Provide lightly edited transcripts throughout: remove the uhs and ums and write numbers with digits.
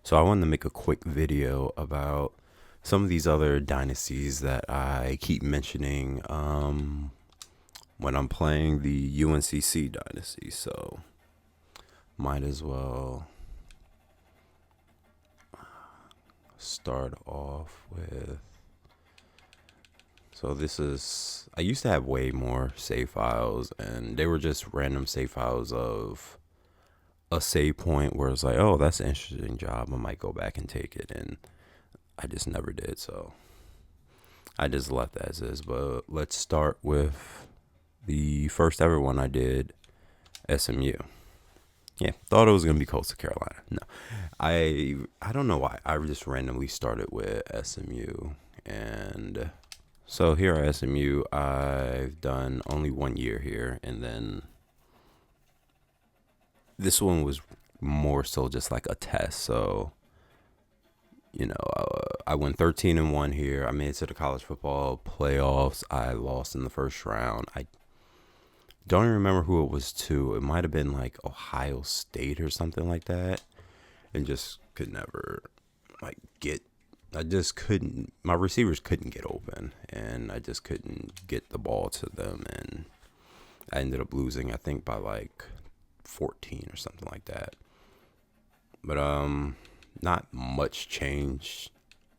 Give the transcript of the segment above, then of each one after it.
So I wanted to make a quick video about some of these other dynasties that I keep mentioning when I'm playing the UNCC dynasty. So might as well start off with. So this is, I used to have way more save files, and they were just random save files of a save point where it's like, oh, that's an interesting job. I might go back and take it. And I just never did. So I just left as is. But let's start with the first ever one I did, SMU. Yeah, thought it was gonna be Coastal Carolina. No, I don't know why. I just randomly started with SMU, and so here at SMU, I've done only 1 year here, and then this one was more so just like a test. So I went 13-1 here. I made it to the college football playoffs. I lost in the first round. I don't even remember who it was to. It might have been like Ohio State or something like that. And just could never get. I just couldn't. My receivers couldn't get open, and I just couldn't get the ball to them. And I ended up losing, I think, by like 14 or something like that. But not much change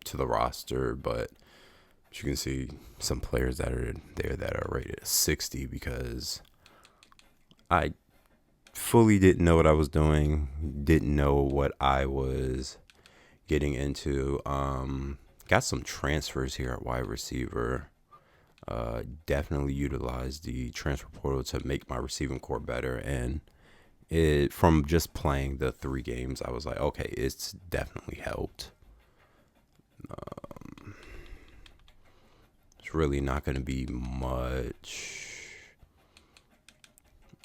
to the roster, but you can see some players that are there that are rated 60 because I fully didn't know what I was doing, didn't know what I was getting into. Got some transfers here at wide receiver. Definitely utilized the transfer portal to make my receiving core better, and it from just playing the 3 games, I was like, okay, it's definitely helped. It's really not going to be much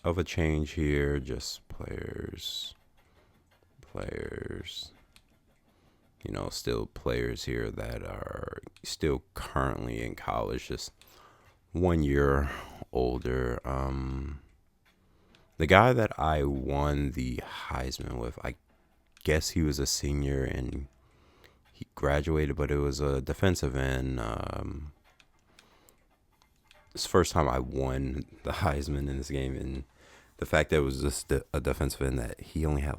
of a change here. Just players, still players here that are still currently in college, just 1 year older. The guy that I won the Heisman with, I guess he was a senior and he graduated, but it was a defensive end. It's the first time I won the Heisman in this game, and the fact that it was just a defensive end that he only had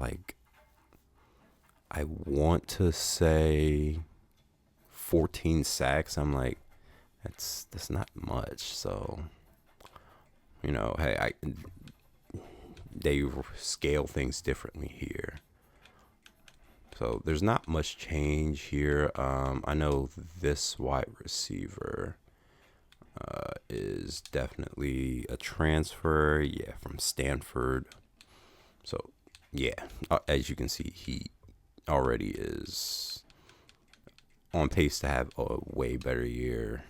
I want to say 14 sacks. I'm like, that's not much. So, hey, they scale things differently here. So there's not much change here. I know this wide receiver is definitely a transfer. Yeah, from Stanford. So yeah, as you can see, he already is on pace to have a way better year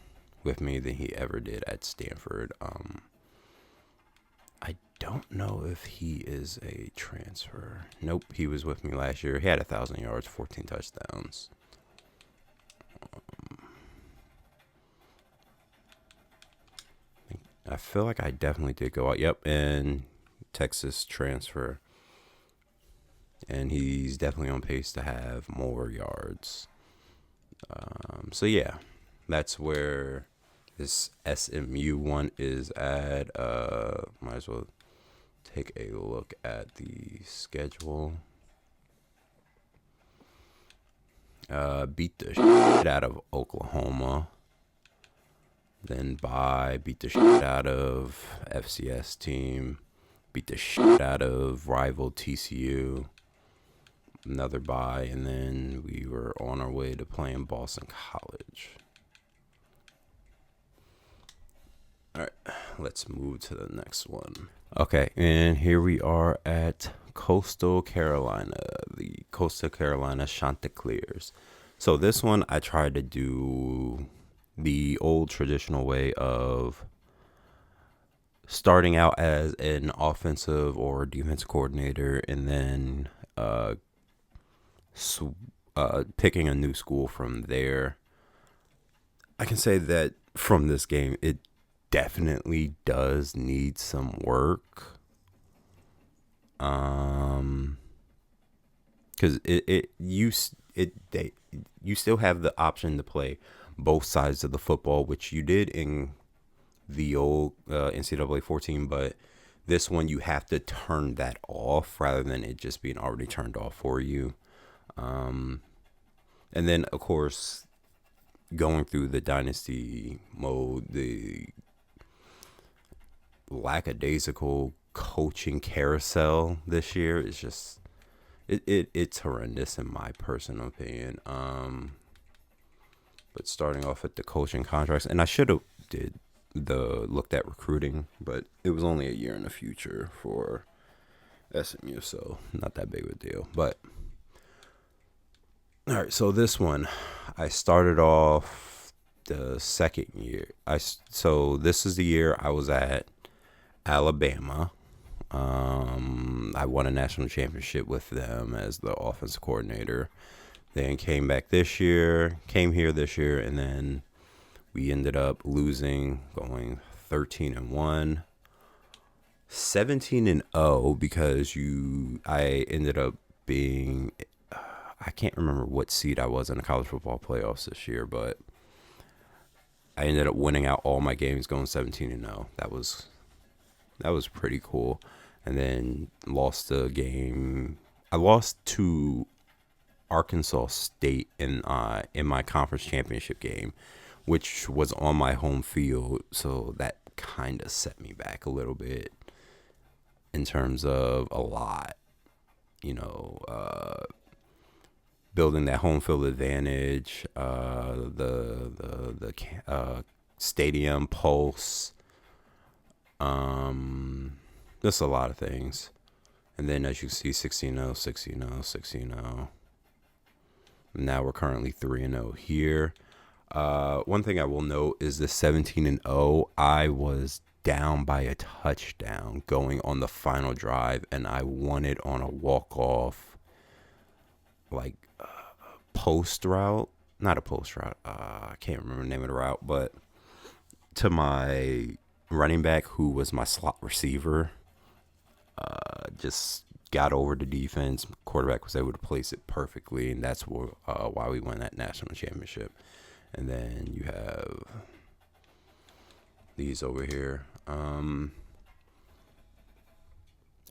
with me than he ever did at Stanford. I don't know if he is a transfer. Nope, he was with me last year. He had 1,000 yards, 14 touchdowns. I feel like I definitely did go out. Yep, and Texas transfer. And he's definitely on pace to have more yards. So yeah, that's where this SMU one is at. Might as well take a look at the schedule. Beat the shit out of Oklahoma. Then beat the shit out of FCS team. Beat the shit out of rival TCU. Another bye, and then we were on our way to playing Boston College. All right, let's move to the next one. Okay, and here we are at Coastal Carolina, the Coastal Carolina Chanticleers. So this one I tried to do the old traditional way of starting out as an offensive or defensive coordinator and then picking a new school from there. I can say that from this game, it definitely does need some work. because you still have the option to play both sides of the football, which you did in the old NCAA 14, but this one you have to turn that off rather than it just being already turned off for you. And then, of course, going through the dynasty mode, the lackadaisical coaching carousel this year is just it's horrendous in my personal opinion. But starting off at the coaching contracts, and I should have did looked at recruiting, but it was only a year in the future for SMU, so not that big of a deal. But all right, so this one, I started off the second year. So this is the year I was at Alabama. I won a national championship with them as the offensive coordinator. Then came here this year, and then we ended up losing, going 13-1, 17-0 because I ended up being, I can't remember what seed I was in the college football playoffs this year, but I ended up winning out all my games, going 17-0. That was pretty cool. And then lost the game. I lost to Arkansas State in my conference championship game, which was on my home field, so that kind of set me back a little bit in terms of a lot, building that home field advantage, the stadium pulse, just a lot of things. And then as you see, 16-0, 16-0, 16-0. Now we're currently 3-0 here. One thing I will note is the 17-0. I was down by a touchdown going on the final drive, and I won it on a walk-off, like post route. Not a post route. I can't remember the name of the route, but to my running back, who was my slot receiver, just got over the defense. Quarterback was able to place it perfectly, and that's why we won that national championship. And then you have these over here. I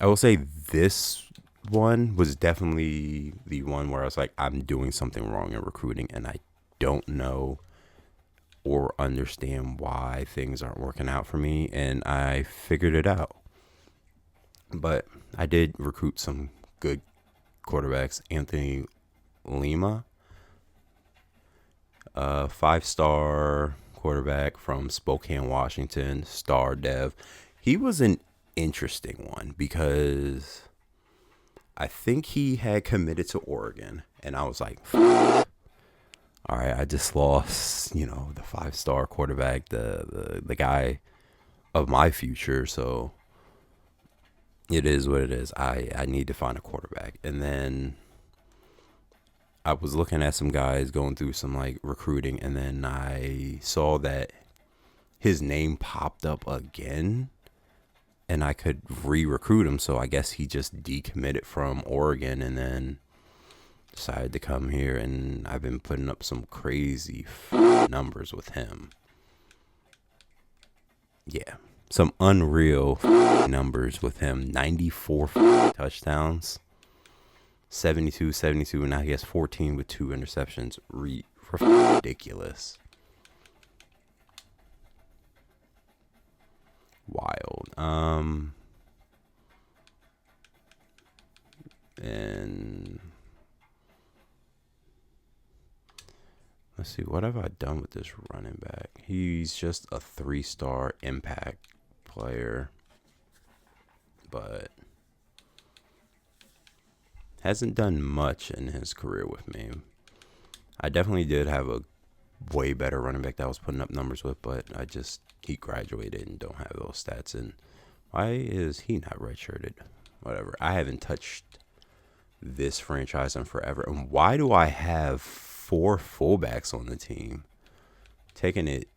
will say this one was definitely the one where I was like, I'm doing something wrong in recruiting, and I don't know or understand why things aren't working out for me, and I figured it out. But I did recruit some good quarterbacks. Anthony Lima, 5-star quarterback from Spokane, Washington, star dev. He was an interesting one because I think he had committed to Oregon, and I was like, all right, I just lost, the 5-star quarterback, the guy of my future, so it is what it is. I need to find a quarterback. And then I was looking at some guys going through some recruiting, and then I saw that his name popped up again, and I could re-recruit him. So I guess he just decommitted from Oregon and then decided to come here, and I've been putting up some crazy numbers with him. Yeah. Some unreal numbers with him. 94 touchdowns, 72, and now he has 14 with 2 interceptions. Ridiculous. Wild. And let's see, what have I done with this running back? He's just a 3-star impact player, but hasn't done much in his career with me. I definitely did have a way better running back that I was putting up numbers with, but he graduated and don't have those stats. And why is he not redshirted? Whatever. I haven't touched this franchise in forever. And why do I have 4 fullbacks on the team? Taking it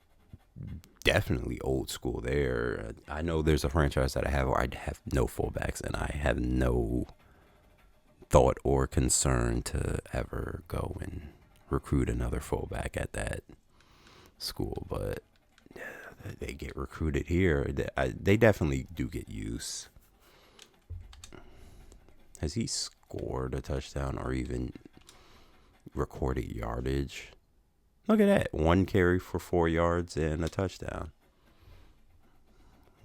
definitely old school there. I know there's a franchise that I have where I have no fullbacks, and I have no thought or concern to ever go and recruit another fullback at that school, but they get recruited here. They definitely do get use. Has he scored a touchdown or even recorded yardage? Look at that. 1 carry for 4 yards and a touchdown.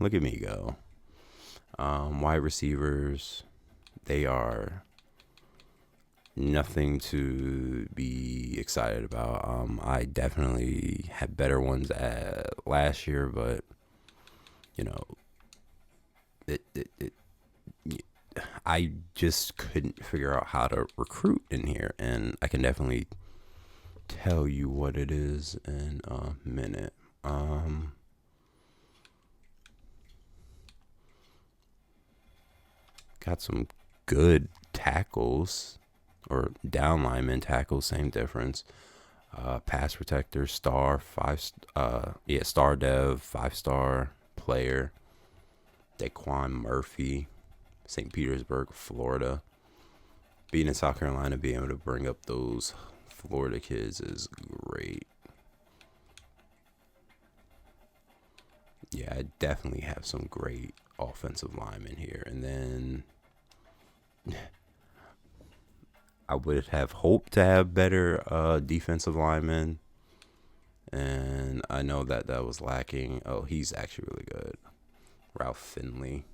Look at me go. Wide receivers, they are nothing to be excited about. I definitely had better ones last year, but you know, I just couldn't figure out how to recruit in here, and I can definitely tell you what it is in a minute. Got some good tackles or down lineman tackles, same difference. Pass protector, star, star dev, 5-star player. Daquan Murphy, St. Petersburg, Florida. Being in South Carolina, being able to bring up those Florida kids is great. Yeah, I definitely have some great offensive linemen here. And then I would have hoped to have better defensive linemen. And I know that was lacking. Oh, he's actually really good. Ralph Finley.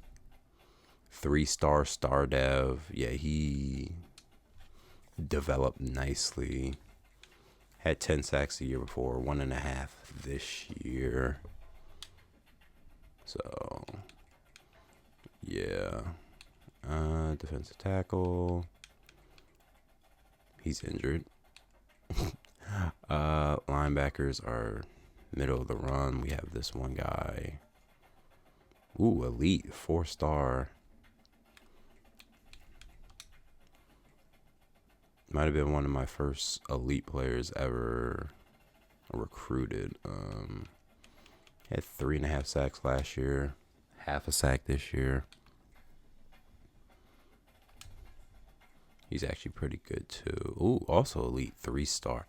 3-star star dev. Yeah, he developed nicely. Had 10 sacks the year before, 1.5 this year. So, yeah. Defensive tackle. He's injured. Linebackers are middle of the run. We have this one guy. Ooh, elite 4-star. Might have been one of my first elite players ever recruited. Had 3.5 sacks last year, half a sack this year. He's actually pretty good too. Ooh, also elite 3-star.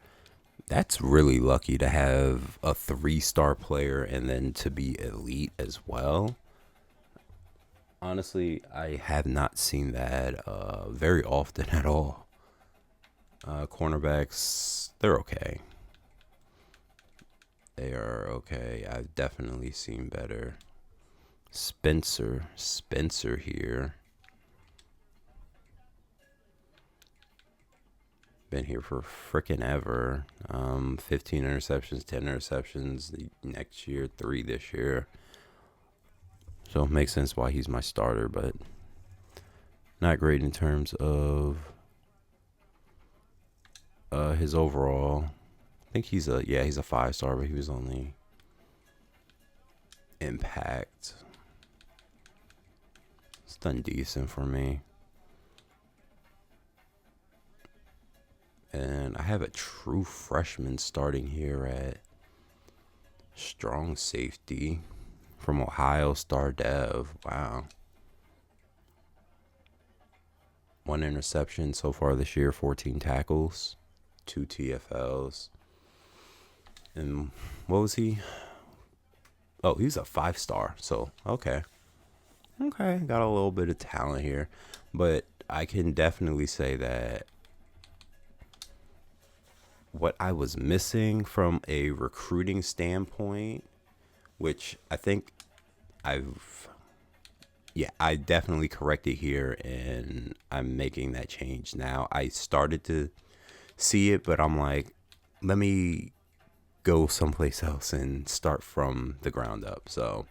That's really lucky to have a 3-star player and then to be elite as well. Honestly, I have not seen that very often at all. Cornerbacks, they're okay. They are okay. I've definitely seen better. Spencer here. Been here for frickin' ever. 15 interceptions, 10 interceptions the next year, 3 this year. So it makes sense why he's my starter, but not great in terms of his overall. I think he's a 5-star, but he was only impact. It's done decent for me. And I have a true freshman starting here at strong safety from Ohio, star dev. Wow. 1 interception so far this year, 14 tackles, 2 TFLs. And what was he? Oh, he's a 5-star. So, okay. Got a little bit of talent here. But I can definitely say that what I was missing from a recruiting standpoint, which I think I definitely corrected here, and I'm making that change now. I started to see it, but I'm like, let me go someplace else and start from the ground up. So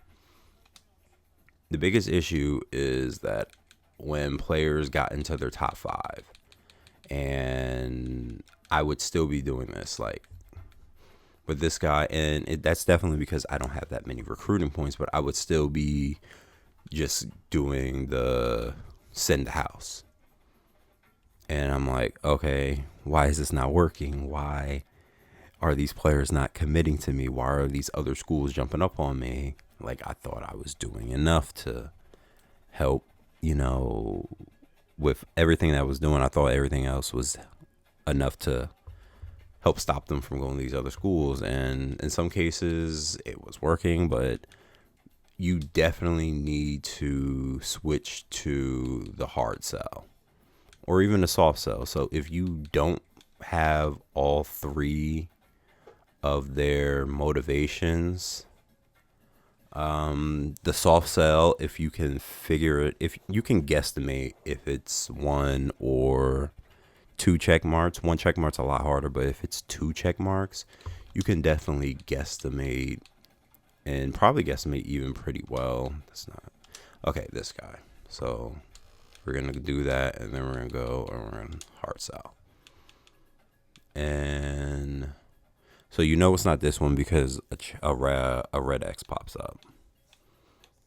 the biggest issue is that when players got into their top 5, and I would still be doing this, like with this guy, and that's definitely because I don't have that many recruiting points, but I would still be just doing the send to house. And I'm like, okay, why is this not working? Why are these players not committing to me? Why are these other schools jumping up on me? Like, I thought I was doing enough to help, with everything that I was doing, I thought everything else was enough to help stop them from going to these other schools. And in some cases, it was working, but you definitely need to switch to the hard sell or even the soft sell. So if you don't have all three of their motivations, the soft sell, if you can figure it, if you can guesstimate if it's one or two check marks. One check mark's a lot harder, but if it's two check marks, you can definitely guesstimate and probably guesstimate even pretty well. That's not okay. This guy. So we're gonna do that, and then we're gonna go and we're gonna hard sell. And so you know it's not this one because a red X pops up.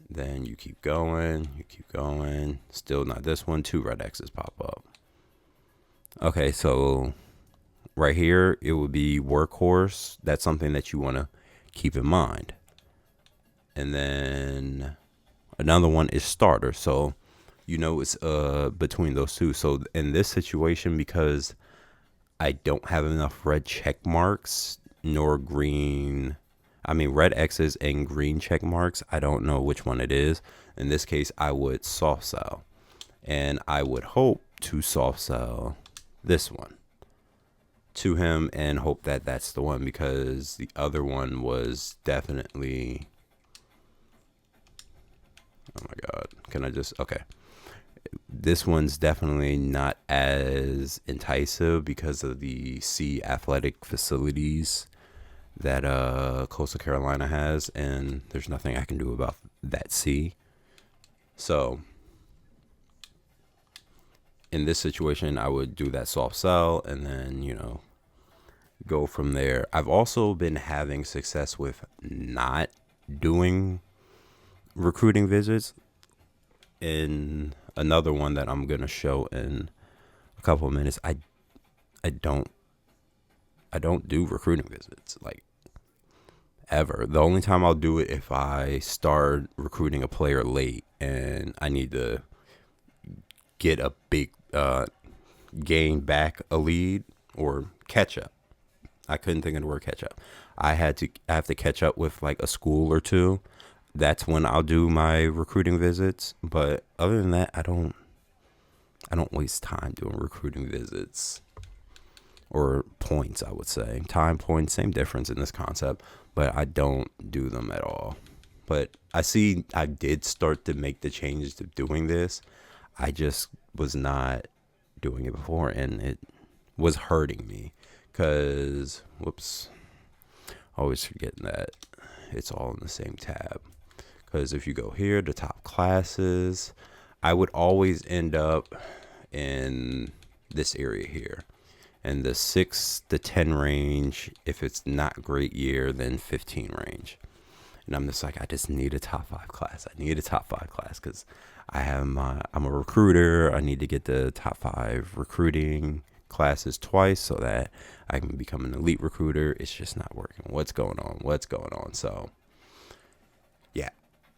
Then you keep going, still not this one. Two red X's pop up. Okay, so right here, it would be workhorse. That's something that you want to keep in mind. And then another one is starter. So, you know, it's between those two. So in this situation, because I don't have enough red check marks nor red X's and green check marks, I don't know which one it is. In this case, I would soft sell. And I would hope to soft sell this one to him and hope that that's the one, because the other one was definitely, oh my god, can I just, okay, this one's definitely not as enticing because of the C athletic facilities that Coastal Carolina has, and there's nothing I can do about that C. So in this situation, I would do that soft sell and then, you know, go from there. I've also been having success with not doing recruiting visits. In another one that I'm going to show in a couple of minutes, I don't do recruiting visits, like, ever. The only time I'll do it if I start recruiting a player late and I need to get a big gain back a lead or catch up. I couldn't think of the word catch up. I have to catch up with like a school or two. That's when I'll do my recruiting visits. But other than that, I don't waste time doing recruiting visits or points, I would say. Time, points, same difference in this concept, but I don't do them at all. But I see I did start to make the changes to doing this. I just was not doing it before, and it was hurting me because, whoops, always forgetting that it's all in the same tab. Because if you go here, the top classes, I would always end up in this area here. And the 6 to 10 range, if it's not great year, then 15 range. And I'm just like, I just need a top 5 class. I need a top 5 class because I'm a recruiter. I need to get the top 5 recruiting classes twice so that I can become an elite recruiter. It's just not working. What's going on? So, yeah,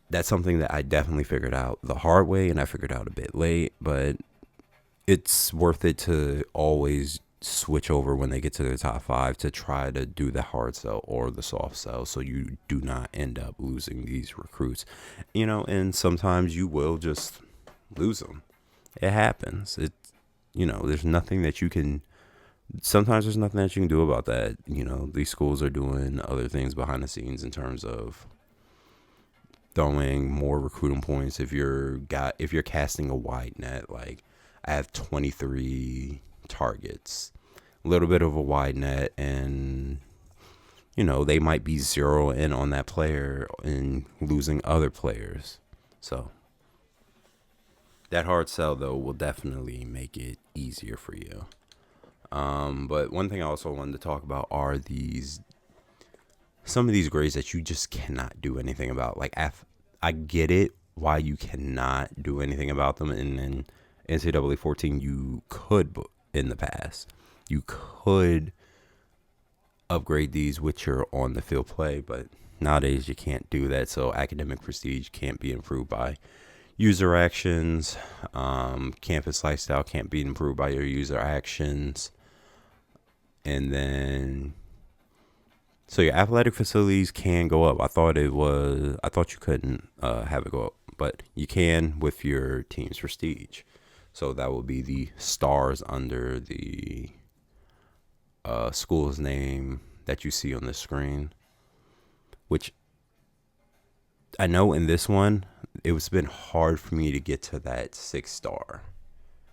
that's something that I definitely figured out the hard way, and I figured out a bit late. But it's worth it to always switch over when they get to their top 5 to try to do the hard sell or the soft sell so you do not end up losing these recruits, you know. And sometimes you will just lose them. It happens. There's nothing that you can do about that. You know, these schools are doing other things behind the scenes in terms of throwing more recruiting points. If you're casting a wide net, like I have 23 targets, a little bit of a wide net, and they might be zeroing in on that player and losing other players. So that hard sell though will definitely make it easier for you. But one thing I also wanted to talk about are some of these grades that you just cannot do anything about. Like I get it why you cannot do anything about them, and then NCAA 14 you could in the past. You could upgrade these with your on the field play, but nowadays you can't do that. So academic prestige can't be improved by, user actions. Campus lifestyle can't be improved by your user actions. And then, so your athletic facilities can go up. I thought you couldn't have it go up, but you can with your team's prestige. So that will be the stars under the school's name that you see on the screen, which I know in this one, it's been hard for me to get to that 6-star.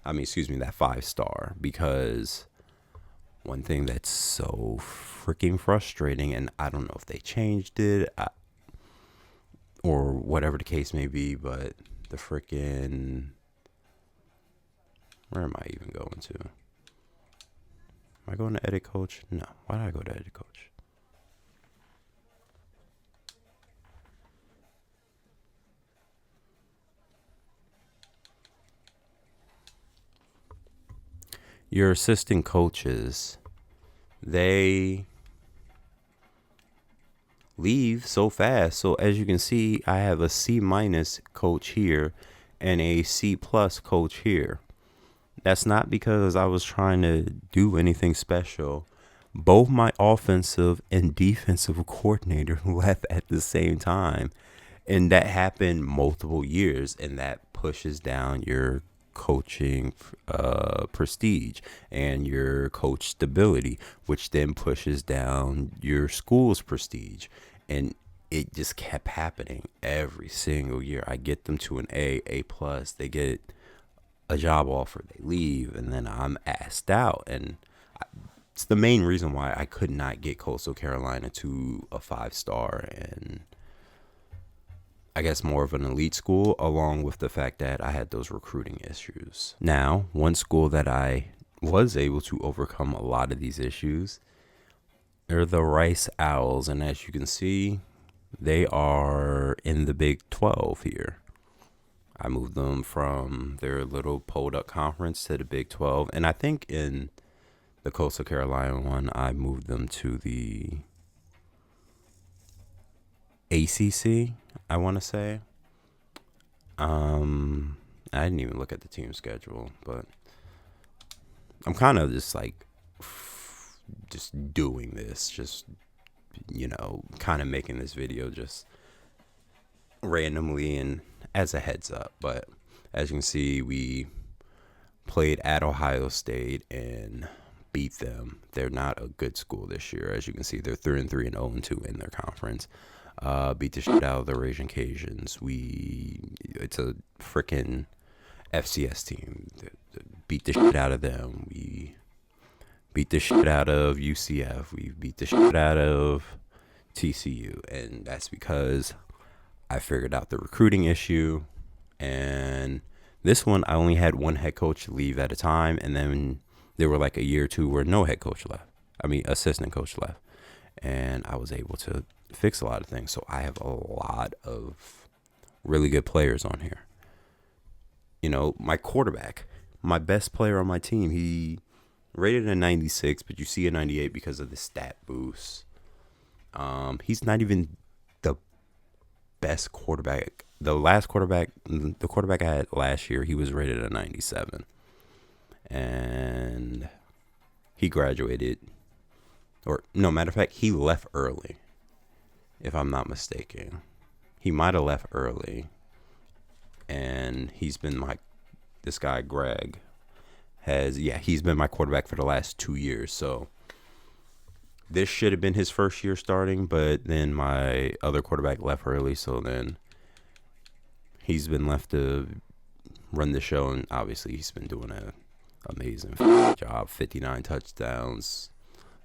That 5-star, because one thing that's so freaking frustrating, and I don't know if they changed it or whatever the case may be, but the freaking, where am I even going to? Am I going to edit coach? No. Why did I go to edit coach? Your assistant coaches, they leave so fast. So as you can see, I have a C- coach here and a C+ coach here. That's not because I was trying to do anything special. Both my offensive and defensive coordinator left at the same time. And that happened multiple years, and that pushes down your coaching prestige and your coach stability, which then pushes down your school's prestige. And it just kept happening every single year. I get them to an A+. They get a job offer, they leave, and then I'm asked out. And it's the main reason why I could not get Coastal Carolina to a 5-star, and I guess more of an elite school, along with the fact that I had those recruiting issues. Now, one school that I was able to overcome a lot of these issues are the Rice Owls, and as you can see, they are in the Big 12 here. I moved them from their little Podunk conference to the Big 12. And I think in the Coastal Carolina one, I moved them to the ACC, I want to say. I didn't even look at the team schedule, but I'm kind of just doing this, kind of making this video just randomly and as a heads up. But as you can see, we played at Ohio State and beat them. They're not a good school this year. As you can see, they're 3-3 and 0-2 in their conference. Beat the shit out of the Raging Cajuns. It's a freaking FCS team. Beat the shit out of them. We beat the shit out of UCF. We beat the shit out of TCU. And that's because I figured out the recruiting issue. And this one, I only had one head coach leave at a time. And then there were like a year or two where no head coach left. Assistant coach left. And I was able to fix a lot of things. So I have a lot of really good players on here. My quarterback, my best player on my team, he rated a 96, but you see a 98 because of the stat boost. He's not even the best quarterback. The quarterback I had last year, he was rated a 97. And he graduated, or no, matter of fact, he left early, if I'm not mistaken. He might have left early. And he's been this guy, Greg, he's been my quarterback for the last 2 years. So this should have been his first year starting, but then my other quarterback left early. So then he's been left to run the show. And obviously he's been doing an amazing job. 59 touchdowns,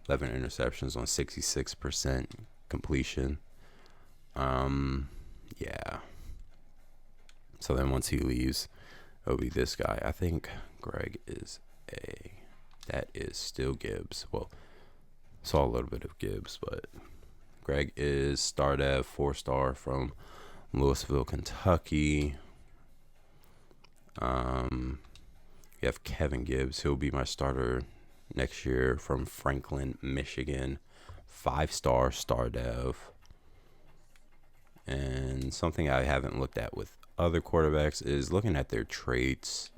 11 interceptions on 66% completion. Yeah. So then once he leaves, it'll be this guy. I think Greg that is still Gibbs. Well, saw a little bit of Gibbs, but Greg is Stardev, 4-star from Louisville, Kentucky. You have Kevin Gibbs. He'll be my starter next year from Franklin, Michigan. 5-star Stardev. And something I haven't looked at with other quarterbacks is looking at their traits.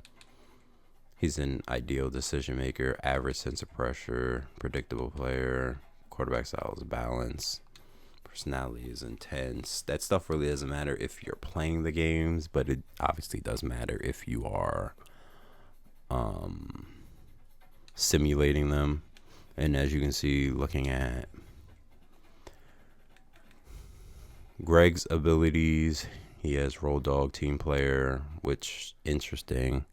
He's an ideal decision maker, average sense of pressure, predictable player, quarterback style is balanced, personality is intense. That stuff really doesn't matter if you're playing the games, but it obviously does matter if you are simulating them. And as you can see, looking at Greg's abilities, he has Roll Dog Team Player, which interesting.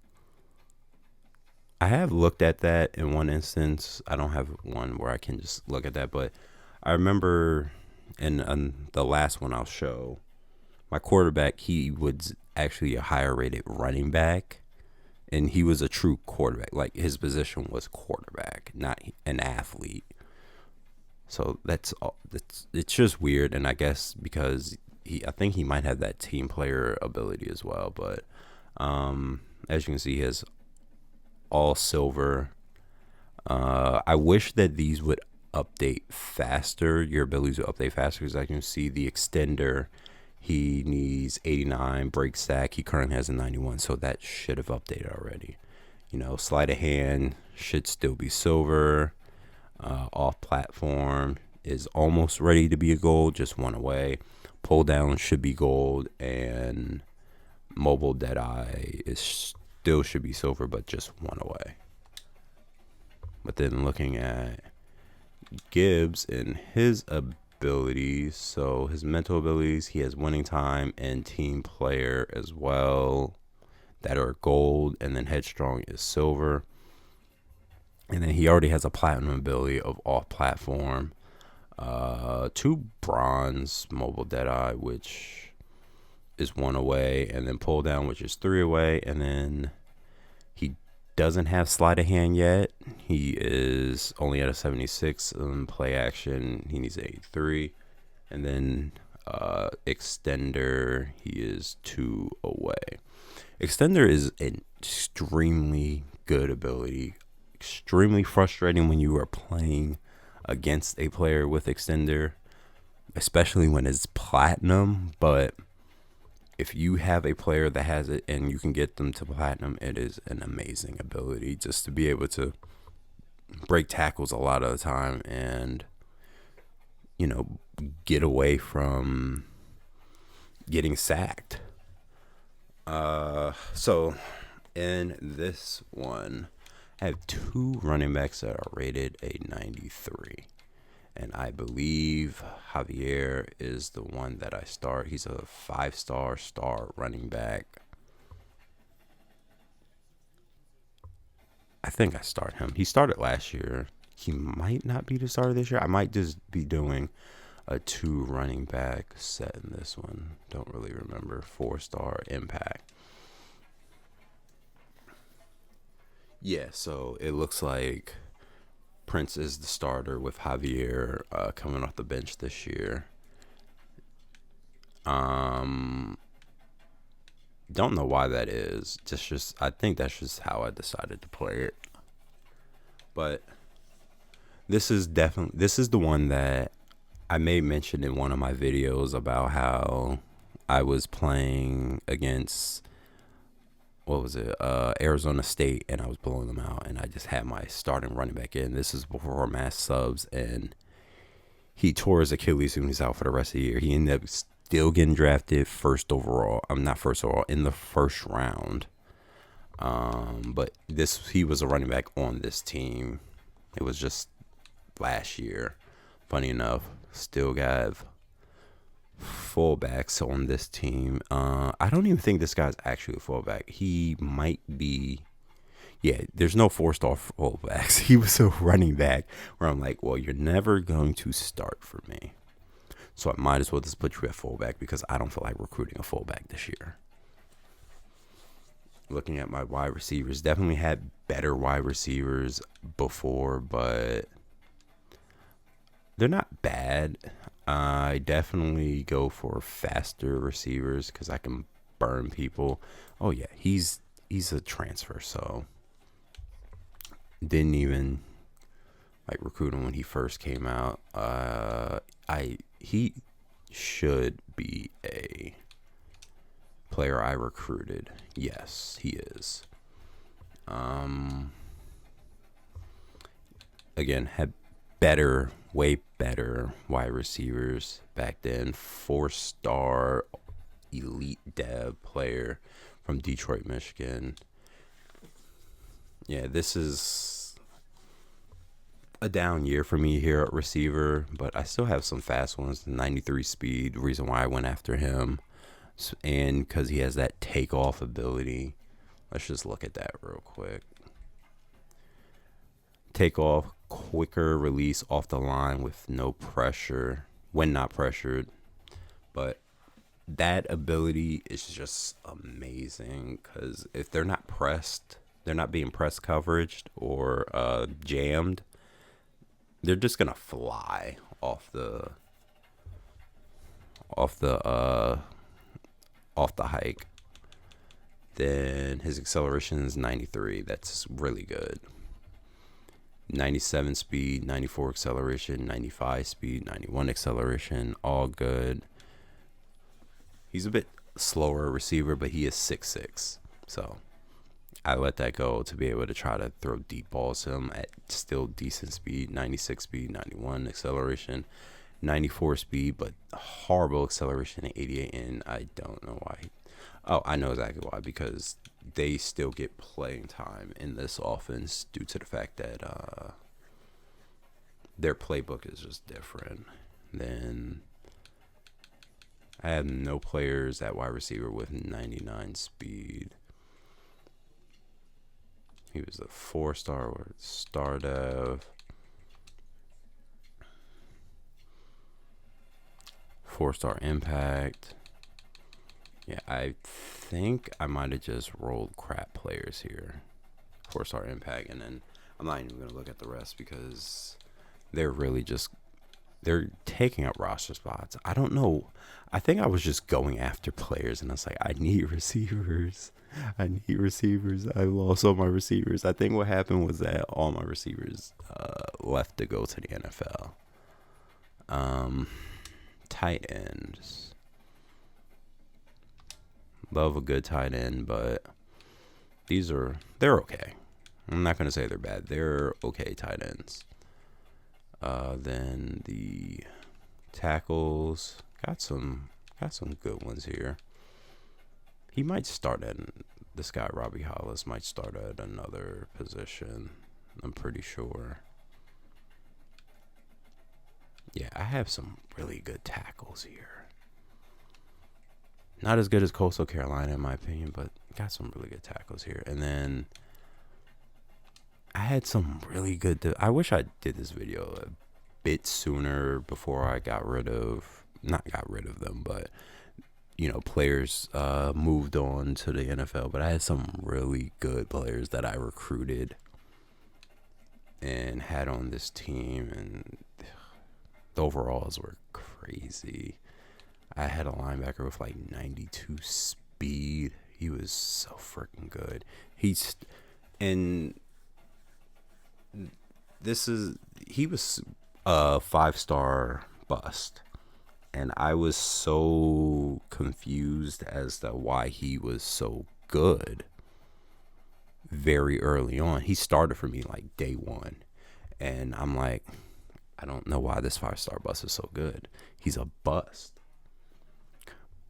I have looked at that in one instance. I don't have one where I can just look at that, but I remember in the last one I'll show, my quarterback, he was actually a higher rated running back, and he was a true quarterback. Like, his position was quarterback, not an athlete. So that's all. It's just weird, and I guess because I think he might have that team player ability as well. But as you can see, he has all silver. I wish that these would update faster. Your abilities would update faster, because I can see the extender, he needs 89 break sack. He currently has a 91, so that should have updated already. Sleight of hand should still be silver. Off platform is almost ready to be a gold, just one away. Pull down should be gold, and mobile deadeye still should be silver, but just one away. But then looking at Gibbs and his abilities, so his mental abilities, he has winning time and team player as well, that are gold, and then headstrong is silver. And then he already has a platinum ability of off platform, 2 bronze, mobile deadeye, which is 1 away, and then pull down, which is 3 away. And then he doesn't have sleight of hand yet. He is only at a 76. Play action, he needs 83. And then extender, he is 2 away. Extender is an extremely good ability. Extremely frustrating when you are playing against a player with extender, especially when it's platinum. But if you have a player that has it and you can get them to platinum, it is an amazing ability, just to be able to break tackles a lot of the time and get away from getting sacked. So in this one, I have 2 running backs that are rated a 93. And I believe Javier is the one that I start. He's a 5-star running back. I think I start him. He started last year. He might not be the starter this year. I might just be doing a 2 running back set in this one. Don't really remember. 4-star impact. Yeah, so it looks like Prince is the starter with Javier coming off the bench this year. Don't know why that is. Just I think that's just how I decided to play it. But this is the one that I may mention in one of my videos about how I was playing against, what was it, Arizona State, and I was blowing them out, and I just had my starting running back in. This is before mass subs, and he tore his Achilles and he's out for the rest of the year. He ended up still getting drafted first overall. I'm not first overall, in the first round. But he was a running back on this team. It was just last year. Funny enough, still got fullbacks on this team. I don't even think this guy's actually a fullback. He might be. Yeah, there's no 4-star fullbacks. He was a running back where I'm like, well, you're never going to start for me, so I might as well just put you at fullback, because I don't feel like recruiting a fullback this year. Looking at my wide receivers, definitely had better wide receivers before, but they're not bad. I definitely go for faster receivers because I can burn people. Oh yeah, he's a transfer, so didn't even like recruit him when he first came out. He should be a player I recruited. Yes, he is. Again, had way better wide receivers back then. 4-star elite dev player from Detroit, Michigan. Yeah, this is a down year for me here at receiver, but I still have some fast ones. 93 speed, reason why I went after him, and because he has that takeoff ability. Let's just look at that real quick. Takeoff, quicker release off the line with no pressure when not pressured. But that ability is just amazing because if they're not pressed, they're not being press coveraged or jammed, they're just gonna fly off the hike. Then his acceleration is 93. That's really good. 97 speed, 94 acceleration, 95 speed, 91 acceleration, all good. He's a bit slower receiver, but he is 6'6", so I let that go to be able to try to throw deep balls to him at still decent speed. 96 speed, 91 acceleration, 94 speed, but horrible acceleration at 88, and I don't know why. Oh, I know exactly why, because they still get playing time in this offense due to the fact that their playbook is just different. Then I have no players at wide receiver with 99 speed. He was a 4-star or star dev. 4-star impact. Yeah, I think I might have just rolled crap players here. 4-star impact, and then I'm not even going to look at the rest because they're really just, they're taking up roster spots. I don't know. I think I was just going after players, and I was like, I need receivers. I lost all my receivers. I think what happened was that all my receivers left to go to the NFL. Tight ends. Love a good tight end, but they're okay. I'm not going to say they're bad. They're okay tight ends. Then the tackles, got some good ones here. He might start at, this guy Robbie Hollis might start at another position. I'm pretty sure. Yeah, I have some really good tackles here. Not as good as Coastal Carolina in my opinion, but got some really good tackles here. And then I had some really good, I wish I did this video a bit sooner before I not got rid of them, but players moved on to the NFL. But I had some really good players that I recruited and had on this team, and the overalls were crazy. I had a linebacker with like 92 speed. He was so freaking good. He was a 5-star bust. And I was so confused as to why he was so good very early on. He started for me like day one. And I'm like, I don't know why this 5-star bust is so good. He's a bust.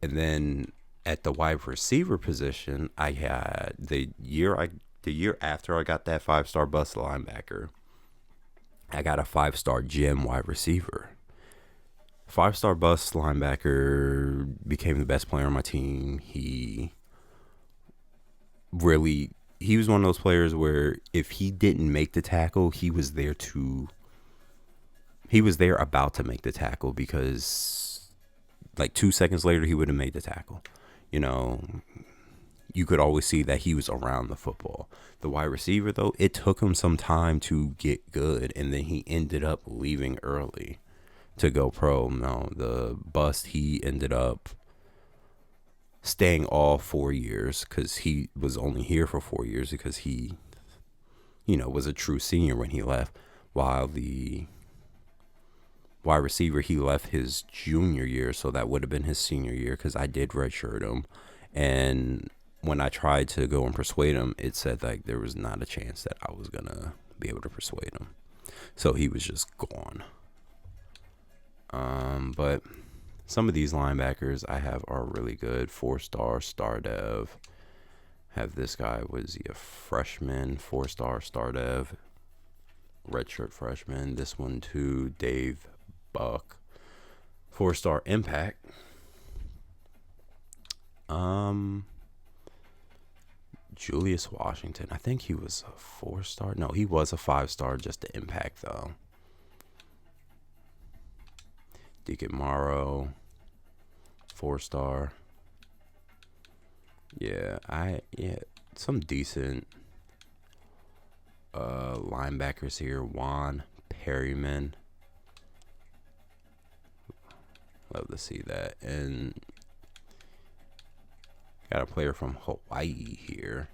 And then at the wide receiver position, I had the year after I got that 5-star bust linebacker, I got a 5-star gem wide receiver. 5-star bust linebacker became the best player on my team. He was one of those players where if he didn't make the tackle, he was there about to make the tackle, because like 2 seconds later he would have made the tackle. You could always see that he was around the football. The wide receiver, though, it took him some time to get good, and then he ended up leaving early to go pro. No, the bust, he ended up staying all 4 years because he was only here for 4 years because he, was a true senior when he left, while the wide receiver, he left his junior year, so that would have been his senior year because I did redshirt him. And when I tried to go and persuade him, it said like there was not a chance that I was gonna be able to persuade him. So he was just gone. But some of these linebackers I have are really good. 4-star, star dev. Have this guy, was he a freshman? 4-star, star dev. Redshirt freshman. This one too, Dave Buck. 4-star impact. Julius Washington. I think he was a 4-star. No, he was a 5-star, just the impact though. Deacon Morrow, 4-star. Yeah, some decent linebackers here. Juan Perryman. Love to see that. And got a player from Hawaii here.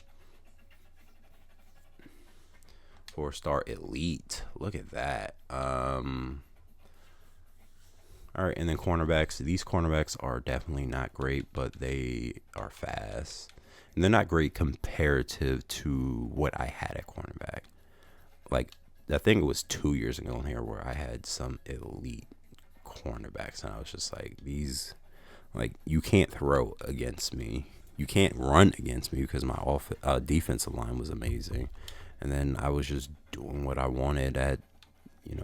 4-star elite. Look at that. All right, and then cornerbacks. These cornerbacks are definitely not great, but they are fast. And they're not great comparative to what I had at cornerback. Like, I think it was 2 years ago in here where I had some elite cornerbacks, and I was just like, these, like, you can't throw against me. You can't run against me because my defensive line was amazing. And then I was just doing what I wanted at,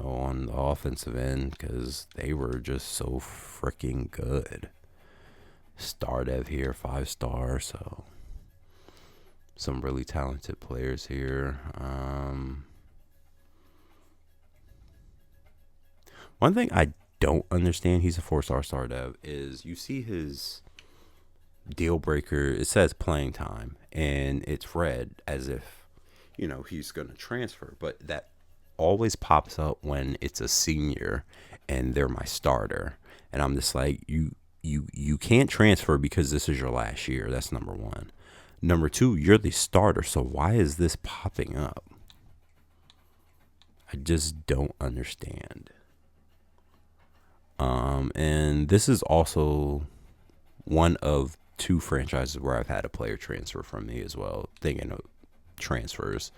on the offensive end because they were just so freaking good. Star dev here, 5-star, so some really talented players here. One thing I don't understand, he's a 4-star star dev, is you see his deal breaker, it says playing time, and it's read as if, he's going to transfer, but that always pops up when it's a senior and they're my starter, and I'm just like, you can't transfer because this is your last year. That's number one. Number two, you're the starter, so why is this popping up? I just don't understand. And this is also one of 2 franchises where I've had a player transfer from me as well. Thinking of transfers,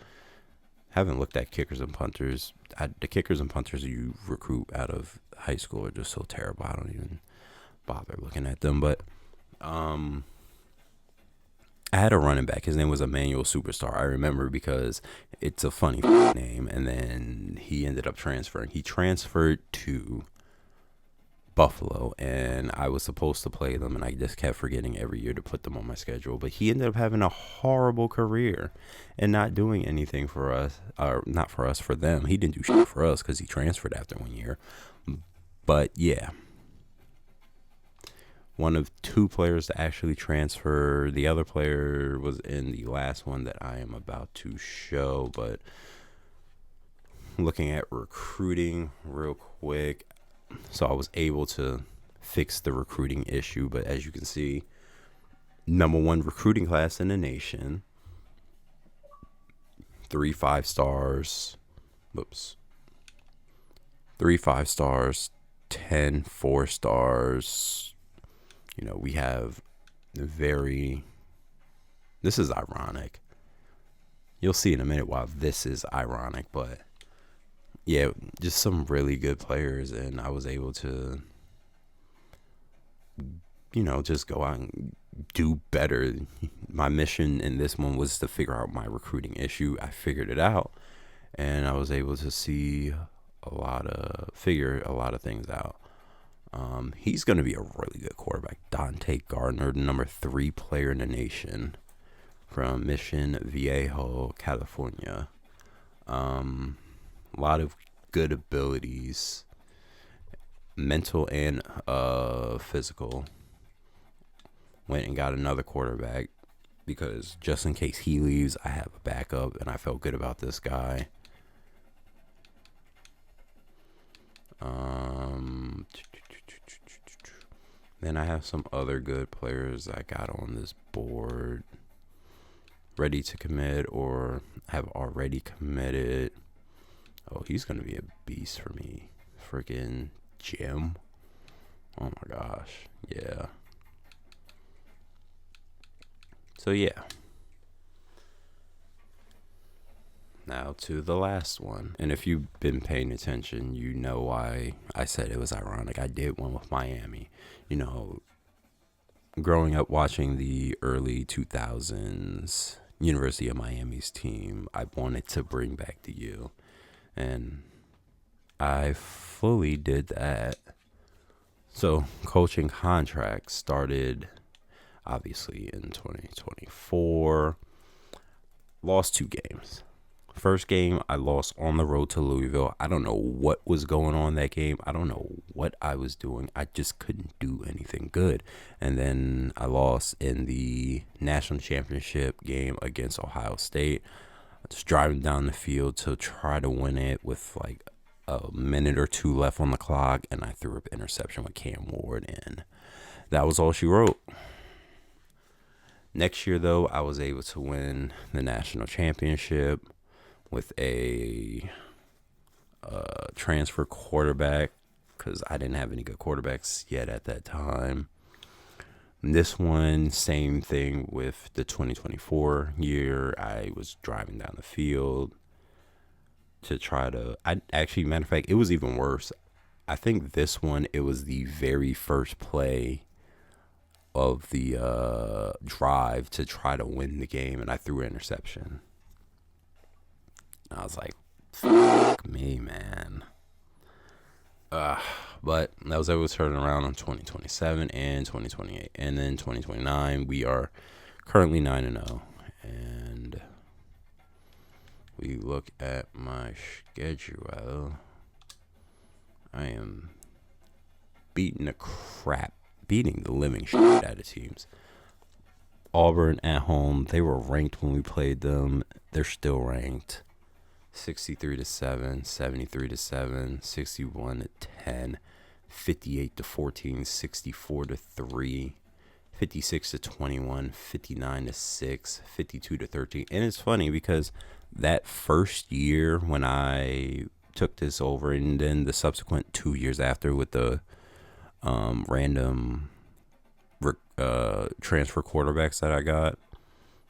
haven't looked at kickers and punters. The kickers and punters you recruit out of high school are just so terrible. I don't even bother looking at them. But I had a running back. His name was Emmanuel Superstar. I remember because it's a funny name. And then he ended up transferring. He transferred to Buffalo, and I was supposed to play them, and I just kept forgetting every year to put them on my schedule. But he ended up having a horrible career and not doing anything for us, or not for us, for them. He didn't do shit for us because he transferred after 1 year. But yeah, one of 2 players to actually transfer. The other player was in the last one that I am about to show. But looking at recruiting real quick, so I was able to fix the recruiting issue. But as you can see, number 1 recruiting class in the nation. 3 5-stars. 3 5-stars. 10 4-stars. We have this is ironic. You'll see in a minute why this is ironic, but yeah, just some really good players, and I was able to, just go out and do better. My mission in this one was to figure out my recruiting issue. I figured it out, and I was able to figure a lot of things out. He's going to be a really good quarterback. Dante Gardner, the number 3 player in the nation from Mission Viejo, California. A lot of good abilities, mental and physical. Went and got another quarterback because just in case he leaves, I have a backup, and I felt good about this guy. Then I have some other good players I got on this board ready to commit or have already committed. Oh, he's going to be a beast for me. Freaking Jim. Oh my gosh. Yeah. So yeah. Now to the last one. And if you've been paying attention, you know why I said it was ironic. I did one with Miami. You know, growing up watching the early 2000s University of Miami's team, I wanted to bring back the U. And I fully did that. So coaching contracts started obviously in 2024. Lost 2 games. First game, I lost on the road to Louisville. I don't know what was going on that game. I don't know what I was doing. I just couldn't do anything good. And then I lost in the national championship game against Ohio State. Just driving down the field to try to win it with like a minute or two left on the clock, and I threw up interception with Cam Ward, and that was all she wrote. Next year, though, I was able to win the national championship with a transfer quarterback because I didn't have any good quarterbacks yet at that time. And this one, same thing with the 2024 year. I was driving down the field to try to, matter of fact, it was even worse. I think this one, it was the very first play of the drive to try to win the game, and I threw an interception. I was like, fuck me, man. But that was always turning around on 2027 and 2028. And then 2029, we are currently 9-0. And we look at my schedule. I am beating the living shit out of teams. Auburn at home, they were ranked when we played them. They're still ranked. 63-7, 73-7, 61-10, 58-14, 64-3, 56-21, 59-6, 52-13. And it's funny because that first year when I took this over, and then the subsequent 2 years after with the random transfer quarterbacks that I got,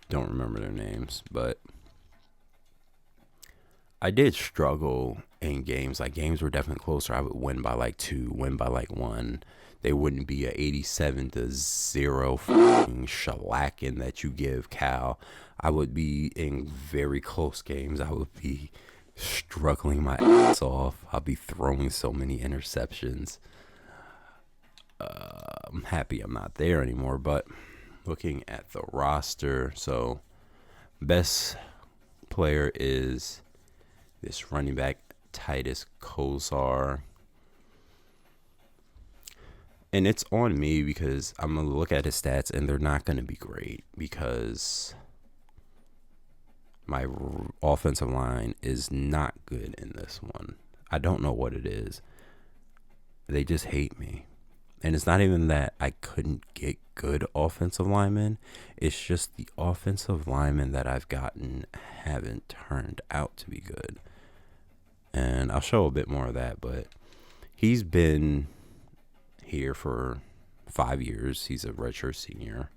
don't remember their names, but I did struggle in games. Like, games were definitely closer. I would win by like 2, win by like 1. They wouldn't be a 87-0 fucking shellacking that you give Cal. I would be in very close games. I would be struggling my ass off. I'll be throwing so many interceptions. I'm happy I'm not there anymore. But looking at the roster, so best player is this running back, Titus Kozar. And it's on me because I'm going to look at his stats and they're not going to be great because my offensive line is not good in this one. I don't know what it is. They just hate me. And it's not even that I couldn't get good offensive linemen. It's just the offensive linemen that I've gotten haven't turned out to be good. And I'll show a bit more of that, but he's been here for 5 years. He's a redshirt senior.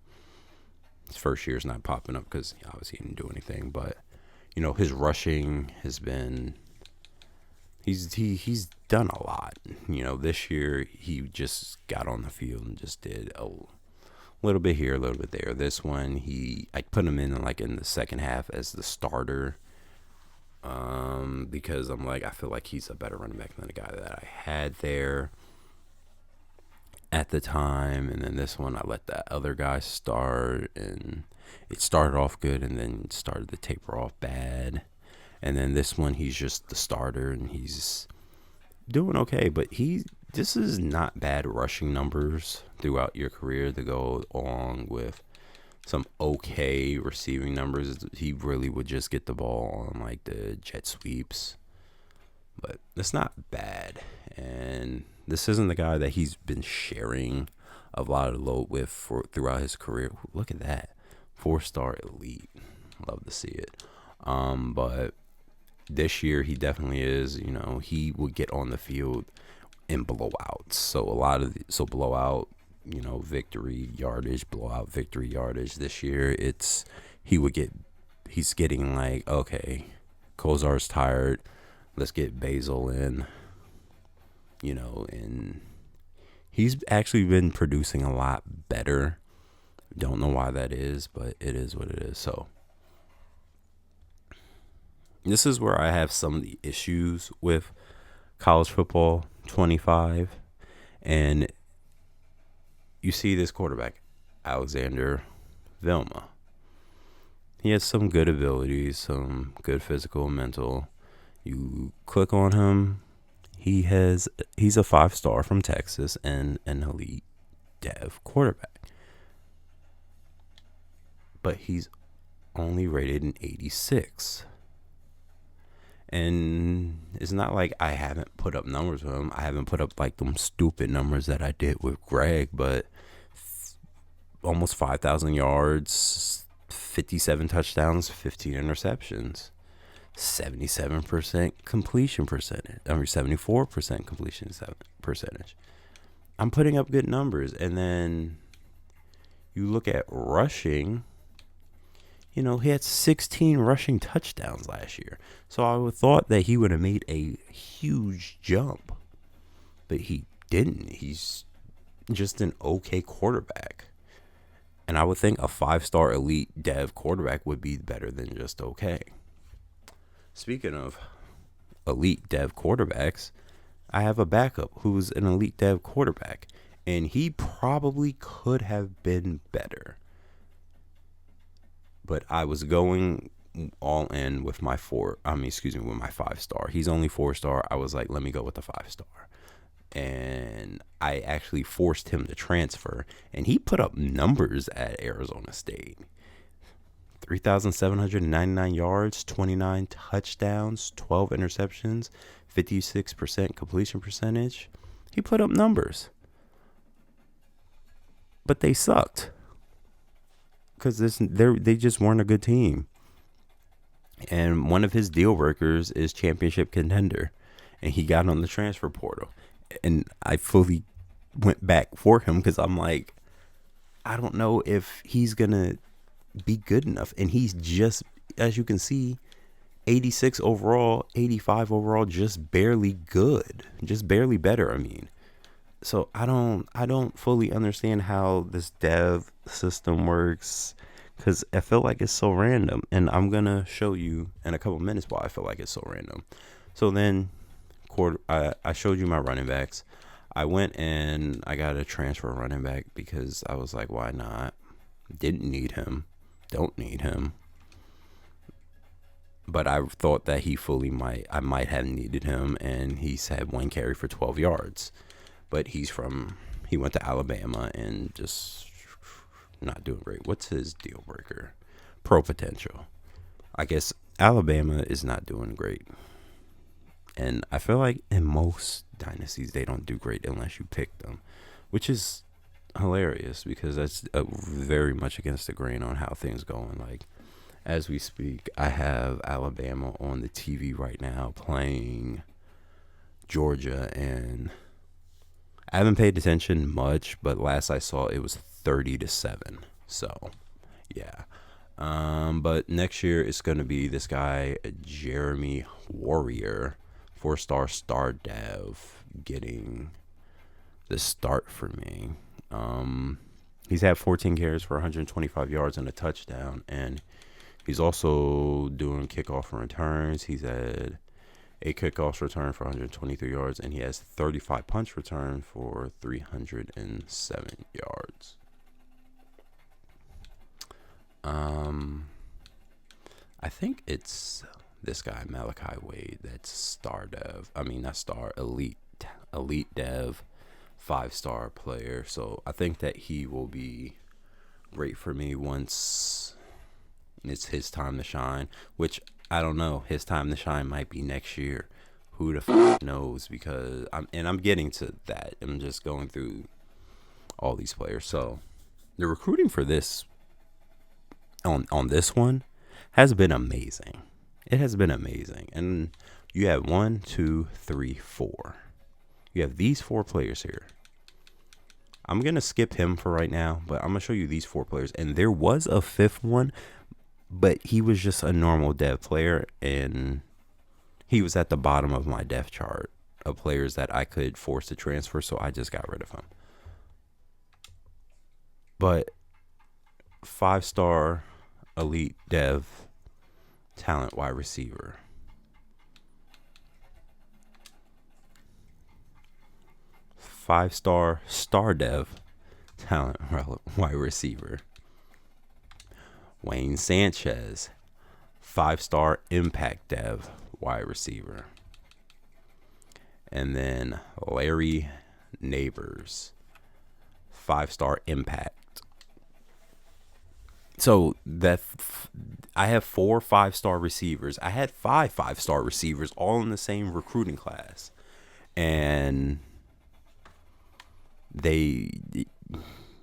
His first year is not popping up because obviously he didn't do anything, but you know, his rushing has been, he's done a lot. You know, this year he just got on the field and just did a little bit here, a little bit there. This one, I put him in like in the second half as the starter. Because I'm like, I feel like he's a better running back than the guy that I had there at the time. And then this one, I let that other guy start, and it started off good and then started to taper off bad. And then this one, he's just the starter and he's doing okay, but this is not bad rushing numbers throughout your career to go along with some okay receiving numbers. He really would just get the ball on like the jet sweeps, but it's not bad. And this isn't the guy that he's been sharing a lot of load with throughout his career. Look at that, 4-star elite. Love to see it. But this year he definitely is. You know, he would get on the field in blowouts. So blowout victory yardage, blowout victory yardage. This year, he's getting like, okay, Kozar's tired. Let's get Basil in, and he's actually been producing a lot better. Don't know why that is, but it is what it is. So this is where I have some of the issues with college football 25. And you see this quarterback, Alexander Vilma. He has some good abilities, some good physical and mental. You click on him, he's a 5-star from Texas and an elite dev quarterback. But he's only rated an 86. And it's not like I haven't put up numbers with him. I haven't put up like them stupid numbers that I did with Greg, but almost 5,000 yards, 57 touchdowns, 15 interceptions, 77% completion percentage. 74% completion percentage. I'm putting up good numbers. And then you look at rushing. He had 16 rushing touchdowns last year. So I would have thought that he would have made a huge jump. But he didn't. He's just an okay quarterback. And I would think a 5-star elite dev quarterback would be better than just okay. Speaking of elite dev quarterbacks, I have a backup who's an elite dev quarterback. And he probably could have been better. But I was going all in with my 5-star. He's only 4-star. I was like, let me go with the 5-star. And I actually forced him to transfer. And he put up numbers at Arizona State. 3,799 yards, 29 touchdowns, 12 interceptions, 56% completion percentage. He put up numbers. But they sucked. Because they just weren't a good team. And one of his deal breakers is championship contender. And he got on the transfer portal. And I fully went back for him because I'm like, I don't know if he's going to be good enough. And he's just, as you can see, 86 overall, 85 overall, just barely good. Just barely better, I mean. So I don't fully understand how this dev system works because I feel like it's so random. And I'm going to show you in a couple minutes why I feel like it's so random. So then I showed you my running backs. I went and I got a transfer running back because I was like, why not? Didn't need him. Don't need him. But I thought that I might have needed him. And he's had 1 carry for 12 yards. But he went to Alabama and just not doing great. What's his deal breaker? Pro potential. I guess Alabama is not doing great. And I feel like in most dynasties, they don't do great unless you pick them, which is hilarious because that's very much against the grain on how things going. Like, as we speak, I have Alabama on the TV right now playing Georgia, and I haven't paid attention much, but last I saw it was 30-7. So, yeah. But next year it's going to be this guy, Jeremy Warrior, 4-star dev, getting the start for me. He's had 14 carries for 125 yards and a touchdown, and he's also doing kickoff and returns. He's had 8 kickoffs return for 123 yards, and he has 35 punch return for 307 yards. I think it's this guy, Malachi Wade, that's elite dev, 5-star player. So I think that he will be great for me once it's his time to shine, which I don't know. His time to shine might be next year. Who the f knows? Because I'm getting to that. I'm just going through all these players. So the recruiting for this on this one has been amazing. It has been amazing. And you have 1, 2, 3, 4. You have these 4 players here. I'm going to skip him for right now, but I'm going to show you these 4 players. And there was a 5th one, but he was just a normal dev player, and he was at the bottom of my depth chart of players that I could force to transfer, so I just got rid of him. But 5-star elite dev talent wide receiver. 5-star star dev talent wide receiver. Wayne Sanchez, 5-star impact dev wide receiver. And then Larry Neighbors, 5-star impact. So that I have 4 5-star receivers. I had 5 5-star receivers all in the same recruiting class. And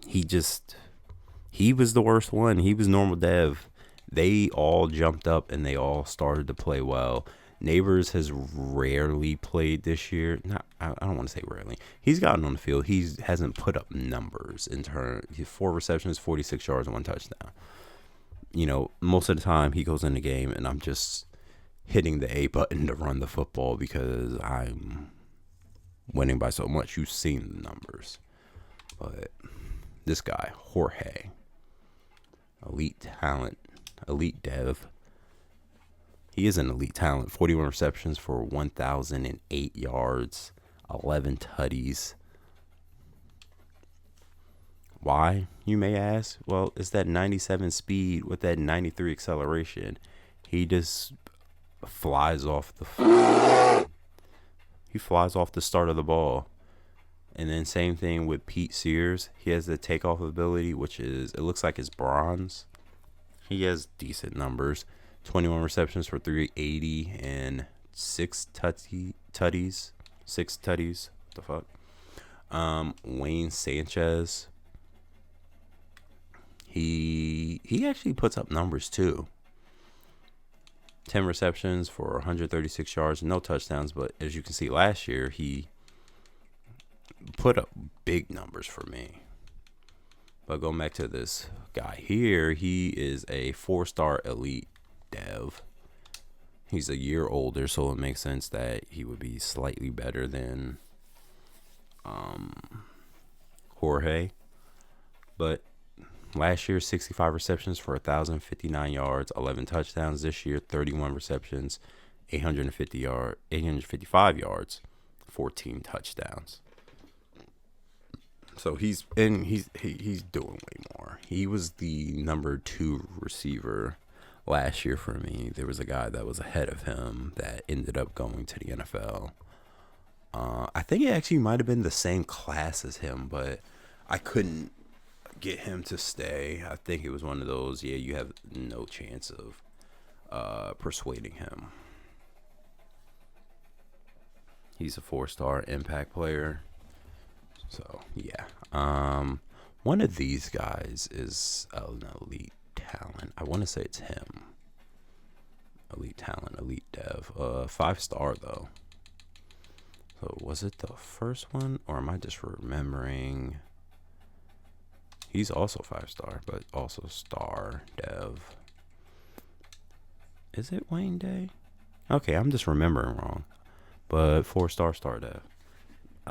he was the worst one. He was normal dev. They all jumped up and they all started to play well. Neighbors has rarely played this year. I don't want to say rarely. He's gotten on the field. He hasn't put up numbers in turn. 4 receptions, 46 yards, and 1 touchdown. You know, most of the time he goes in the game and I'm just hitting the A button to run the football because I'm winning by so much. You've seen the numbers. But this guy, Jorge, elite talent, elite dev. He is an elite talent. 41 receptions for 1,008 yards, 11 tutties. Why, you may ask? Well, it's that 97 speed with that 93 acceleration. He just flies off the start of the ball. And then same thing with Pete Sears. He has the takeoff ability, which is, it looks like it's bronze. He has decent numbers. 21 receptions for 380 and 6 tutties. 6 tutties. What the fuck? Wayne Sanchez. He actually puts up numbers too. 10 receptions for 136 yards, no touchdowns, but as you can see last year, he put up big numbers for me. But going back to this guy here, he is a 4-star elite dev. He's a year older, so it makes sense that he would be slightly better than Jorge. But last year, 65 receptions for 1,059 yards, 11 touchdowns. This year, 31 receptions, 855 yards, 14 touchdowns. So he's doing way more. He was the number 2 receiver last year for me. There was a guy that was ahead of him that ended up going to the NFL. I think it actually might have been the same class as him, but I couldn't get him to stay. I think it was one of those, yeah, you have no chance of persuading him. He's a 4-star impact player. So, yeah. One of these guys is an elite talent. I want to say it's him. Elite talent, elite dev. 5-star, though. So, was it the first one? Or am I just remembering? He's also 5-star, but also star dev. Is it Wayne Day? Okay, I'm just remembering wrong. But 4-star star dev.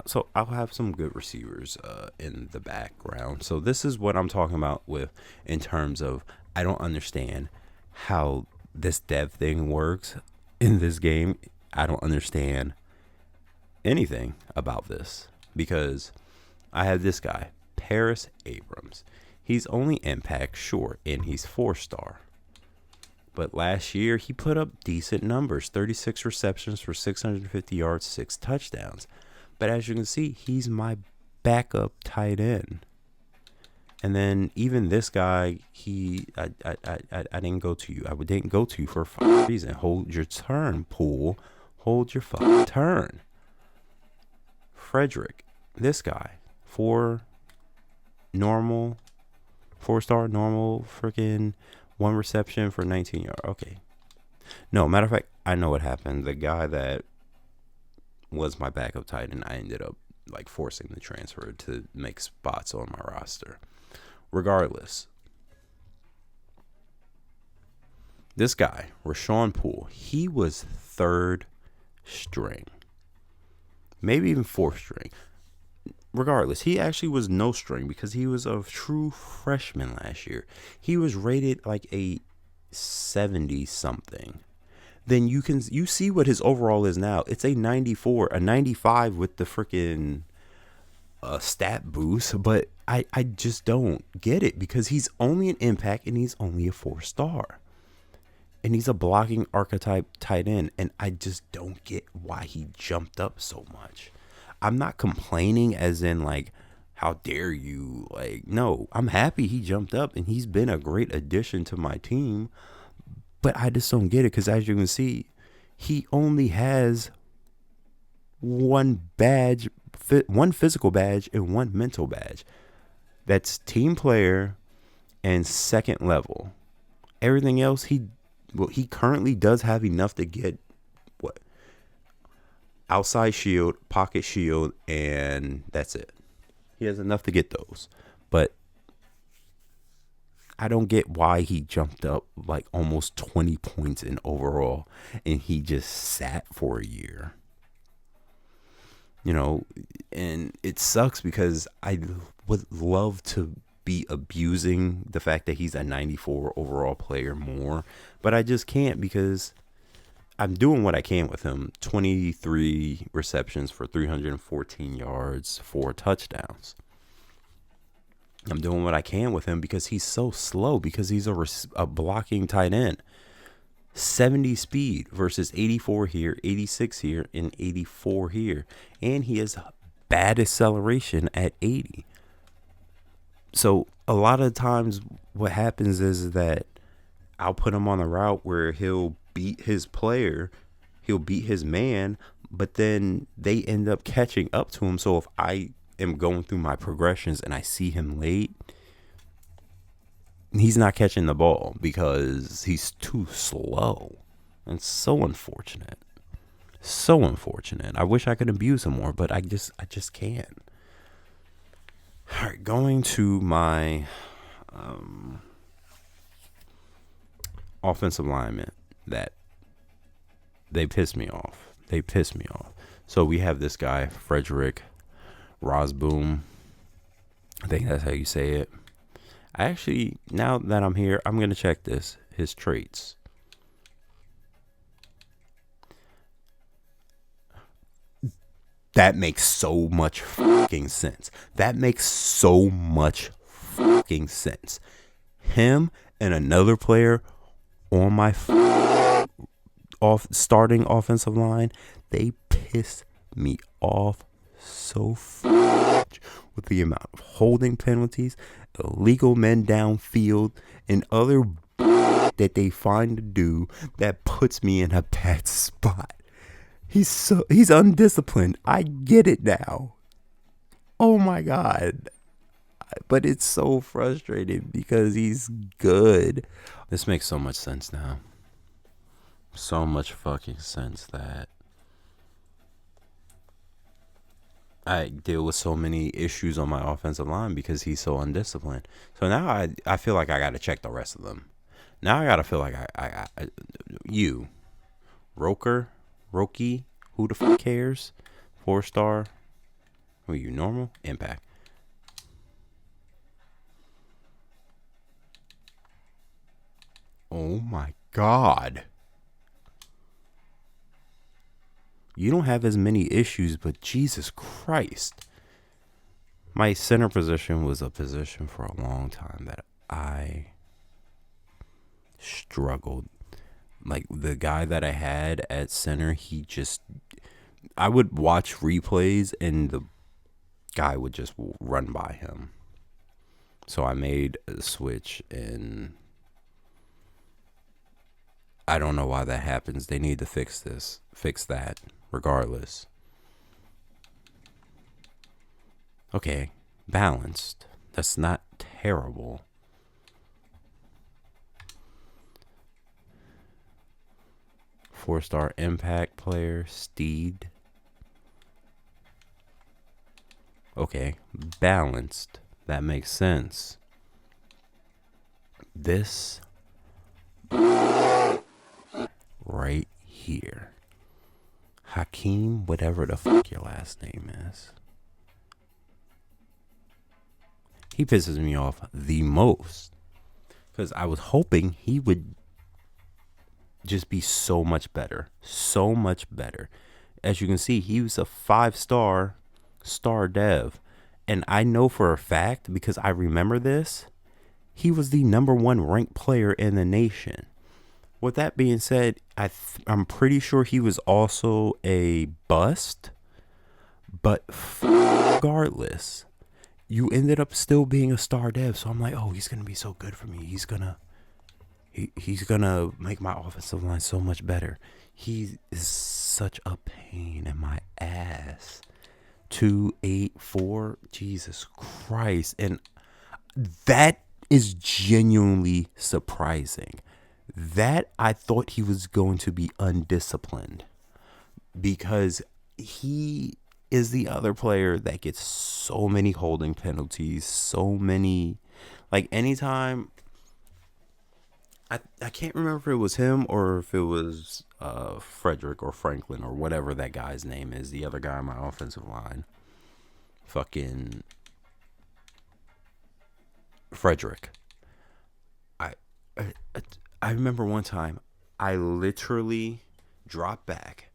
So I'll have some good receivers in the background. So this is what I'm talking about with in terms of I don't understand how this dev thing works in this game. I don't understand anything about this because I have this guy, Paris Abrams. He's only impact, sure, and he's 4-star. But last year he put up decent numbers, 36 receptions for 650 yards, 6 touchdowns. But as you can see, he's my backup tight end. And then even this guy, I didn't go to you. I didn't go to you for a reason. Hold your turn, Pool. Hold your fucking turn. Frederick, this guy, 4-star normal, freaking 1 reception for 19 yards. Okay. No, matter of fact, I know what happened. The guy that was my backup tight end, I ended up like forcing the transfer to make spots on my roster. Regardless, this guy, Rashawn Poole, he was third string, maybe even fourth string. Regardless, he actually was no string because he was a true freshman last year. He was rated like a 70 something. Then you see what his overall is now. It's a 94, a 95 with the freaking stat boost, but I just don't get it because he's only an impact and he's only a 4-star. And he's a blocking archetype tight end, and I just don't get why he jumped up so much. I'm not complaining as in like, how dare you? Like, no, I'm happy he jumped up and he's been a great addition to my team. But I just don't get it because as you can see, he only has one badge, one physical badge and one mental badge. That's team player and second level. Everything else, he currently does have enough to get what? Outside shield, pocket shield, and that's it. He has enough to get those. But I don't get why he jumped up like almost 20 points in overall and he just sat for a year. You know, and it sucks because I would love to be abusing the fact that he's a 94 overall player more, but I just can't because I'm doing what I can with him. 23 receptions for 314 yards, 4 touchdowns. I'm doing what I can with him because he's so slow, because he's a blocking tight end. 70 speed versus 84 here, 86 here, and 84 here. And he has bad acceleration at 80. So a lot of times what happens is that I'll put him on a route where he'll beat his player, he'll beat his man, but then they end up catching up to him. So if I am going through my progressions and I see him late, he's not catching the ball because he's too slow. And so unfortunate. So unfortunate. I wish I could abuse him more, but I just can't. All right, going to my offensive linemen that they piss me off. They piss me off. So we have this guy, Frederick Rosboom. I think that's how you say it. I actually, now that I'm here, I'm going to check his traits. That makes so much fucking sense. That makes so much fucking sense. Him and another player on my starting offensive line, they piss me off so much with the amount of holding penalties, illegal men downfield, and other that they find to do that puts me in a bad spot. He's undisciplined. I get it now. Oh my God. But it's so frustrating because he's good. This makes so much sense now. So much fucking sense that I deal with so many issues on my offensive line because he's so undisciplined. So now I feel like I got to check the rest of them. Now I got to feel like you, Roki, who the fuck cares? 4-star. Who are you, normal? Impact. Oh my God. You don't have as many issues, but Jesus Christ. My center position was a position for a long time that I struggled. Like the guy that I had at center, I would watch replays and the guy would just run by him. So I made a switch, and I don't know why that happens. They need to fix that, regardless. Okay, balanced. That's not terrible. Four-star impact player, Steed. Okay, balanced. That makes sense. This right here. Hakeem, whatever the fuck your last name is. He pisses me off the most. Because I was hoping he would just be so much better. So much better. As you can see, he was a 5-star dev. And I know for a fact, because I remember this, he was the #1 ranked player in the nation. With that being said, I'm pretty sure he was also a bust. But regardless, you ended up still being a star dev. So I'm like, oh, he's going to be so good for me. He's gonna make my offensive line so much better. He is such a pain in my ass. 284, Jesus Christ. And that is genuinely surprising. That I thought he was going to be undisciplined, because he is the other player that gets so many holding penalties, so many, like anytime, I can't remember if it was him or if it was Frederick or Franklin or whatever that guy's name is, the other guy on my offensive line. Fucking Frederick. I, I I remember one time I literally dropped back.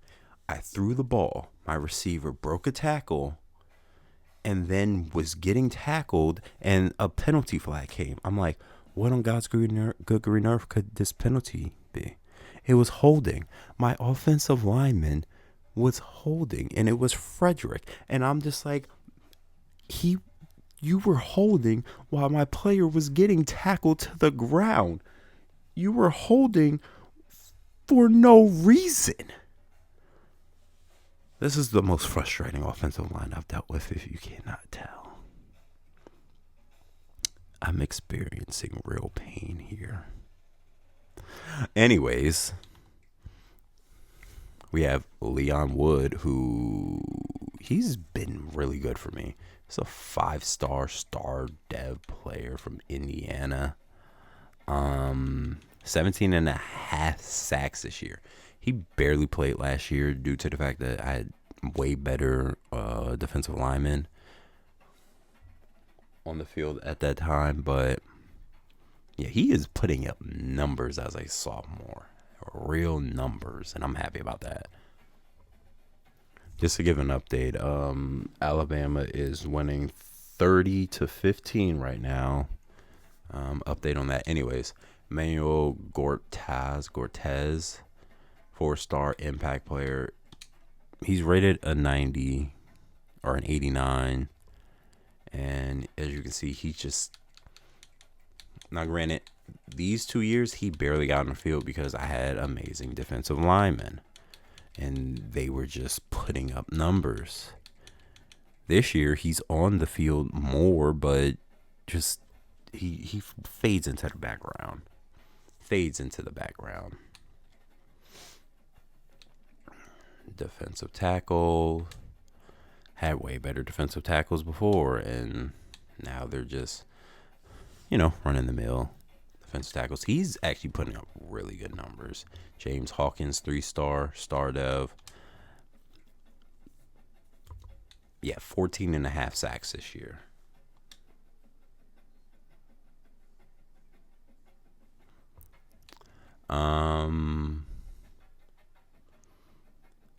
I threw the ball. My receiver broke a tackle and then was getting tackled, and a penalty flag came. I'm like, what on God's good green earth could this penalty be? It was holding. My offensive lineman was holding, and it was Frederick. And I'm just like, you were holding while my player was getting tackled to the ground. You were holding for no reason. This is the most frustrating offensive line I've dealt with, if you cannot tell. I'm experiencing real pain here. Anyways, we have Leon Wood, who he's been really good for me. He's a 5-star dev player from Indiana. 17 and a half sacks this year. He barely played last year due to the fact that I had way better defensive linemen on the field at that time. But yeah, he is putting up numbers as a sophomore. Real numbers, and I'm happy about that. Just to give an update, Alabama is winning 30-15 right now. Update on that. Anyways, Manuel Gortez, 4-star impact player. He's rated a 90 or an 89. And as you can see, he just, now granted, these 2 years, he barely got on the field because I had amazing defensive linemen. And they were just putting up numbers. This year, he's on the field more, but just, he fades into the background. Defensive tackle. Had way better defensive tackles before, and now they're just, running the mill defensive tackles. He's actually putting up really good numbers. James Hawkins, 3-star dev. Yeah, 14 and a half sacks this year.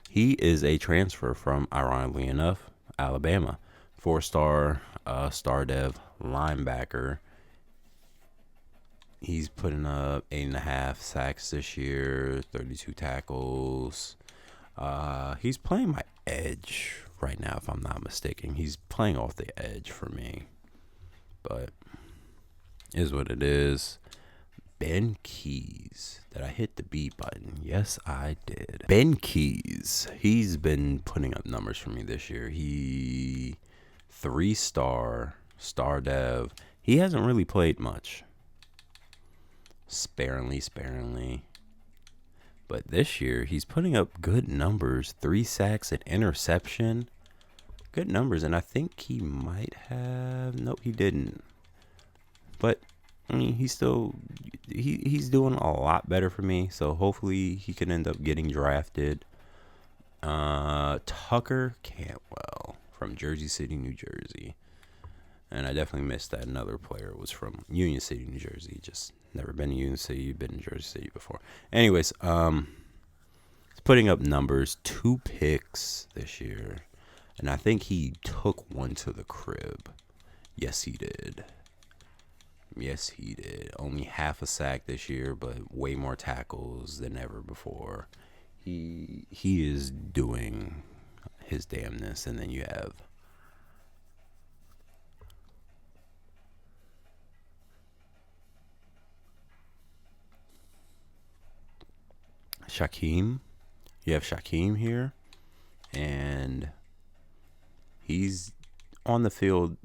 He is a transfer from, ironically enough, Alabama. 4-star star dev linebacker. He's putting up 8.5 sacks this year, 32 tackles. He's playing my edge right now, if I'm not mistaken. He's playing off the edge for me. But is what it is. Ben Keys. Did I hit the B button? Yes, I did. Ben Keys. He's been putting up numbers for me this year. He 3-star dev. He hasn't really played much. Sparingly. But this year, he's putting up good numbers. 3 sacks, an interception. good numbers, and I think he might have. Nope, he didn't. But I mean, he's doing a lot better for me. So hopefully he can end up getting drafted. Tucker Cantwell from Jersey City, New Jersey. And I definitely missed that another player was from Union City, New Jersey. Just never been to Union City, been in Jersey City before. Anyways, he's putting up numbers, 2 picks this year. And I think he took one to the crib. Yes, he did. Yes, he did. Only half a sack this year, but way more tackles than ever before. He is doing his damnness. And then you have Shaquem. You have Shaquem here, and he's on the field.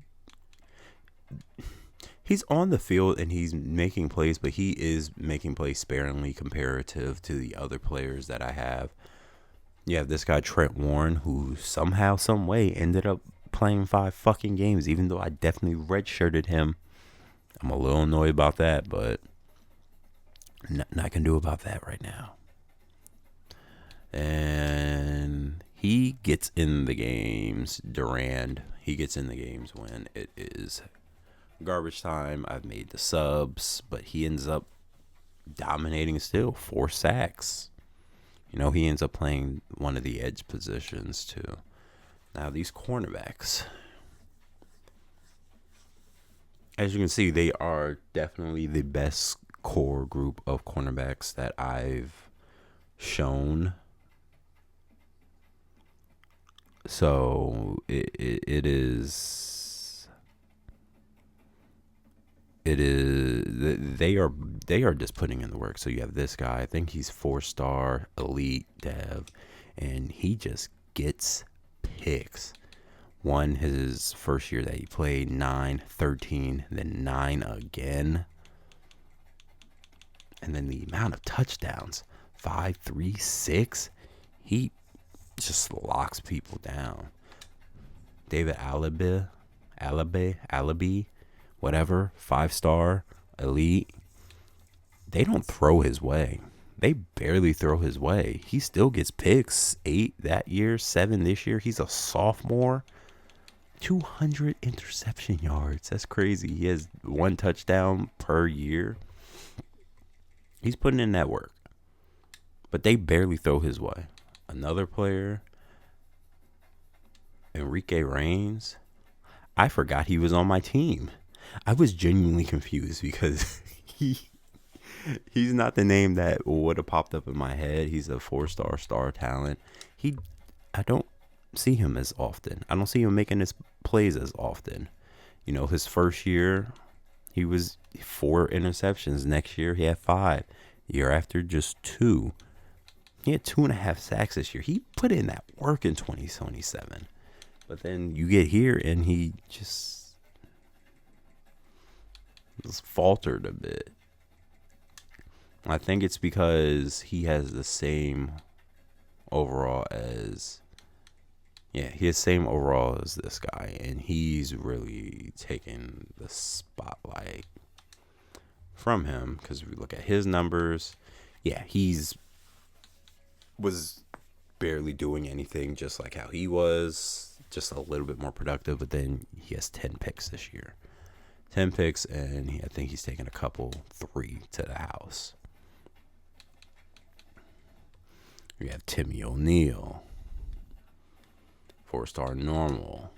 He's on the field and he's making plays, but he is making plays sparingly comparative to the other players that I have. You have this guy Trent Warren, who somehow, some way, ended up playing 5 fucking games, even though I definitely redshirted him. I'm a little annoyed about that, but nothing I can do about that right now. And he gets in the games. Durand, he gets in the games when it is garbage time. I've made the subs, but he ends up dominating still. 4 sacks. You know, he ends up playing one of the edge positions too. Now these cornerbacks, as you can see, they are definitely the best core group of cornerbacks that I've shown. So it is they are just putting in the work. So you have this guy, I think he's 4-star elite dev, and he just gets picks. One, his first year that he played, 9, 13, then 9 again. And then the amount of touchdowns, 5, 3, 6, he just locks people down. David Alabi, whatever, 5-star elite. They don't throw his way. They barely throw his way. He still gets picks. 8 that year, 7 this year. He's a sophomore. 200 interception yards. That's crazy. He has 1 touchdown per year. He's putting in that work. But they barely throw his way. Another player, Enrique Reigns. I forgot he was on my team. I was genuinely confused because he's not the name that would have popped up in my head. He's a 4-star star talent. I don't see him as often. I don't see him making his plays as often. You know, his first year, he was 4 interceptions. Next year, he had 5. Year after, just 2. He had 2.5 sacks this year. He put in that work in 2027. But then you get here and he just faltered a bit. I think it's because he has the same overall as he has same overall as this guy, and he's really taken the spotlight from him because if we look at his numbers, he's was barely doing anything, just like how he was, just a little bit more productive, but then he has 10 picks this year. 10 picks, and I think he's taken a couple, 3 to the house. We have Timmy O'Neal, 4-star normal.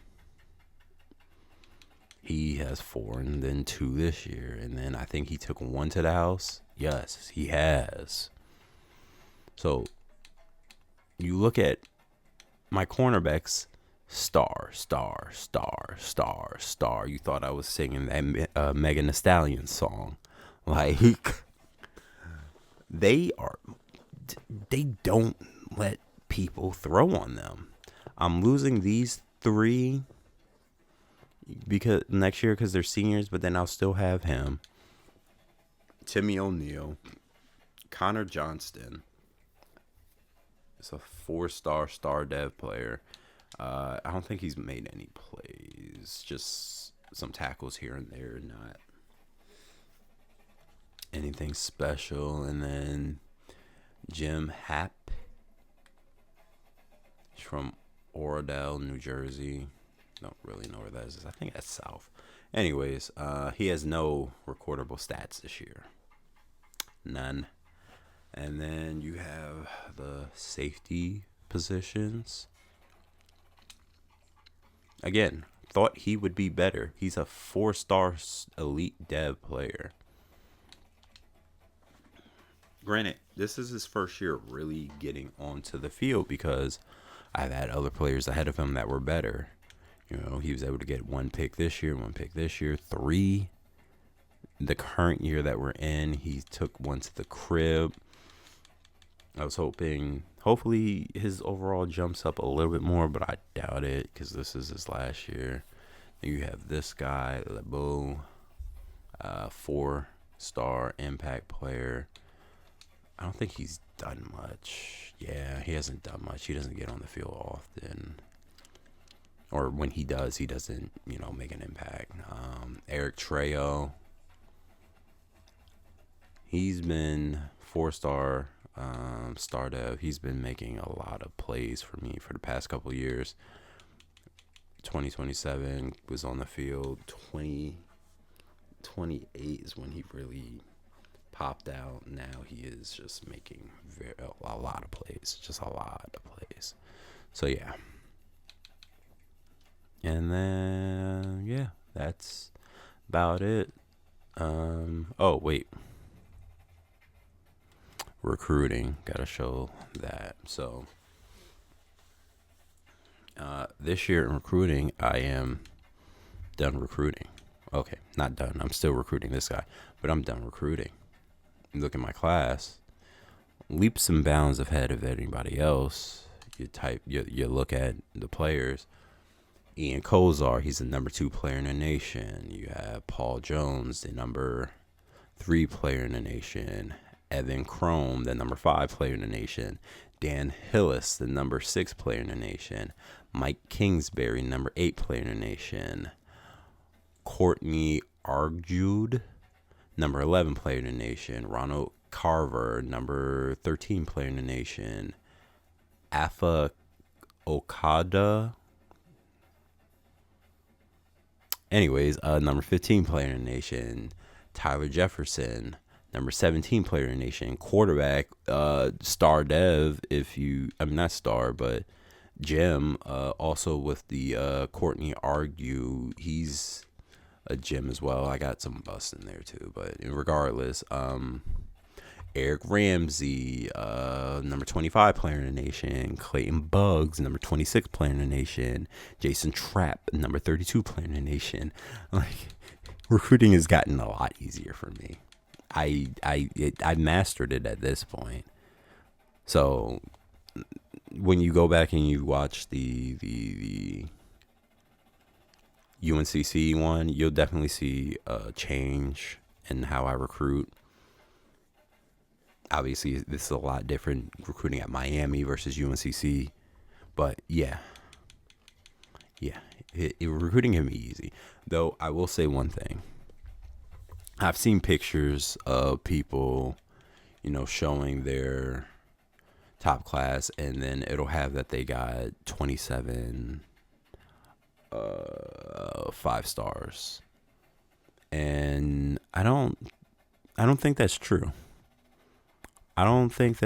He has 4 and then 2 this year, and then I think he took 1 to the house. Yes, he has. So you look at my cornerbacks, star. You thought I was singing that Megan Thee Stallion song. Like, they don't let people throw on them. I'm losing these 3 because next year because they're seniors, but then I'll still have him. Timmy O'Neal, Connor Johnston. It's a 4-star star dev player. I don't think he's made any plays. Just some tackles here and there, not anything special. And then Jim Happ. He's from Oradell, New Jersey. Don't really know where that is. I think that's south. Anyways, he has no recordable stats this year. None. And then you have the safety positions. Again, thought he would be better. He's a 4-star elite dev player. Granted, this is his first year really getting onto the field because I've had other players ahead of him that were better. You know, he was able to get 1 pick this year, 3. The current year that we're in, he took 1 to the crib. I was hopefully his overall jumps up a little bit more, but I doubt it because this is his last year. Then you have this guy, LeBeau, 4-star impact player. I don't think he's done much. Yeah, he hasn't done much. He doesn't get on the field often. Or when he does, he doesn't, make an impact. Eric Trejo. He's been 4-star star dev. He's been making a lot of plays for me for the past couple of years. 2027 was on the field. 2028 is when he really popped out. Now he is just making a lot of plays. Just a lot of plays. So, yeah. And then, yeah, that's about it. Oh, wait. Recruiting. Gotta show that. So, this year in recruiting, I am done recruiting. Okay, not done. I'm still recruiting this guy, but I'm done recruiting. Look at my class. Leaps and bounds ahead of anybody else. You look at the players. Ian Kozar, he's the number 2 player in the nation. You have Paul Jones, the number 3 player in the nation. Evan Chrome, the number 5 player in the nation. Dan Hillis, the number 6 player in the nation. Mike Kingsbury, number 8 player in the nation. Courtney Argude, number 11 player in the nation. Ronald Carver, number 13 player in the nation. Afa Okada. Anyways, number 15 player in the nation. Tyler Jefferson, number 17 player in the nation. Quarterback, star dev, not star, but Jim, also with the Courtney Argue, he's a Jim as well. I got some busts in there too, but regardless, Eric Ramsey, number 25 player in the nation. Clayton Buggs, number 26 player in the nation. Jason Trapp, number 32 player in the nation. Like, recruiting has gotten a lot easier for me. I mastered it at this point. So when you go back and you watch the UNCC one, you'll definitely see a change in how I recruit. Obviously, this is a lot different recruiting at Miami versus UNCC, but yeah, recruiting can be easy. Though I will say one thing: I've seen pictures of people, showing their top class, and then it'll have that they got 27 5 stars, and I don't think that's true. I don't think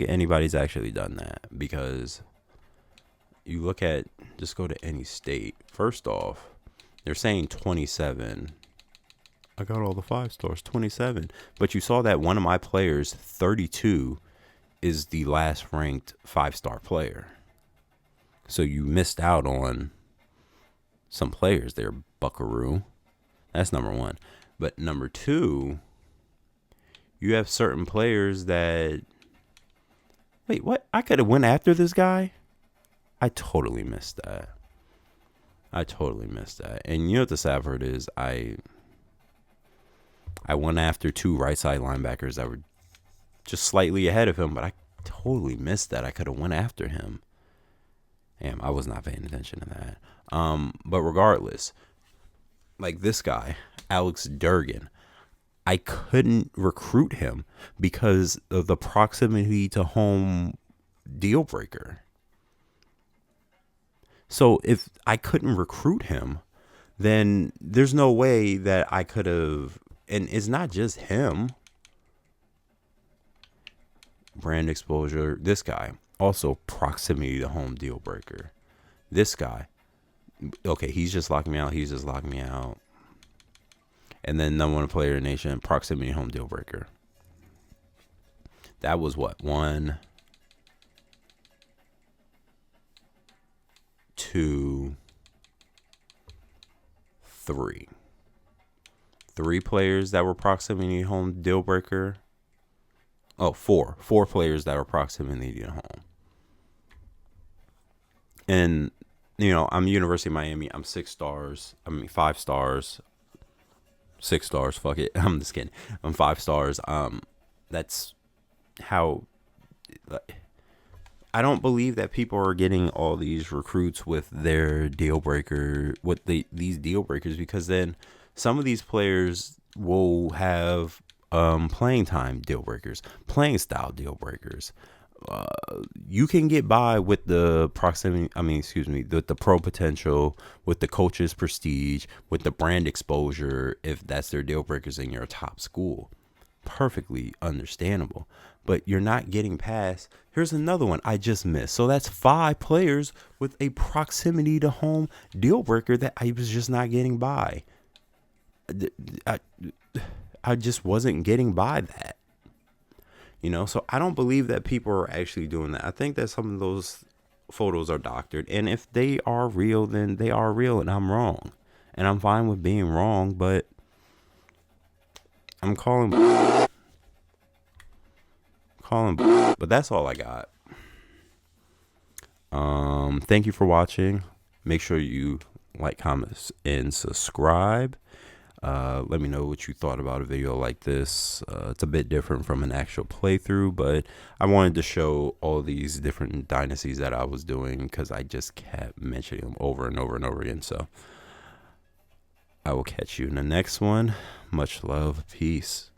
anybody's actually done that, because you look at, just go to any state. First off, they're saying 27. I got all the 5 stars, 27. But you saw that one of my players, 32, is the last ranked 5-star player. So you missed out on some players there, buckaroo. That's number 1. But number 2, you have certain players that, wait, what? I could have went after this guy? I totally missed that. And you know what the sad part is? I went after 2 right side linebackers that were just slightly ahead of him, but I totally missed that. I could have went after him. Damn, I was not paying attention to that. But regardless, like this guy, Alex Durgan, I couldn't recruit him because of the proximity to home deal breaker. So if I couldn't recruit him, then there's no way that I could have. And it's not just him. Brand exposure. This guy also proximity to home deal breaker. This guy, okay, he's just locking me out. He's just locking me out. And then number one player in the nation, proximity home deal breaker. That was what? 1, 2, 3. 3 players that were proximity home deal breaker. Oh, 4. 4 players that were proximity to home. And, you know, I'm University of Miami. I'm 6 stars. I mean, 5 stars. 6 stars. Fuck it. I'm just kidding. I'm 5 stars. That's how. I don't believe that people are getting all these recruits with their deal breaker, with these deal breakers, because then some of these players will have playing time deal breakers, playing style deal breakers. You can get by with the proximity. I mean, excuse me, the pro potential, with the coach's prestige, with the brand exposure, if that's their deal breakers in your top school. Perfectly understandable. But you're not getting past. Here's another one I just missed. So that's 5 players with a proximity to home deal breaker that I was just not getting by. I just wasn't getting by that. You know, so I don't believe that people are actually doing that. I think that some of those photos are doctored. And if they are real, then they are real, and I'm wrong. And I'm fine with being wrong, but I'm calling. But that's all I got. Thank you for watching. Make sure you like, comment, and subscribe. Let me know what you thought about a video like this. It's a bit different from an actual playthrough, but I wanted to show all these different dynasties that I was doing because I just kept mentioning them over and over and over again. So I will catch you in the next one. Much love. Peace.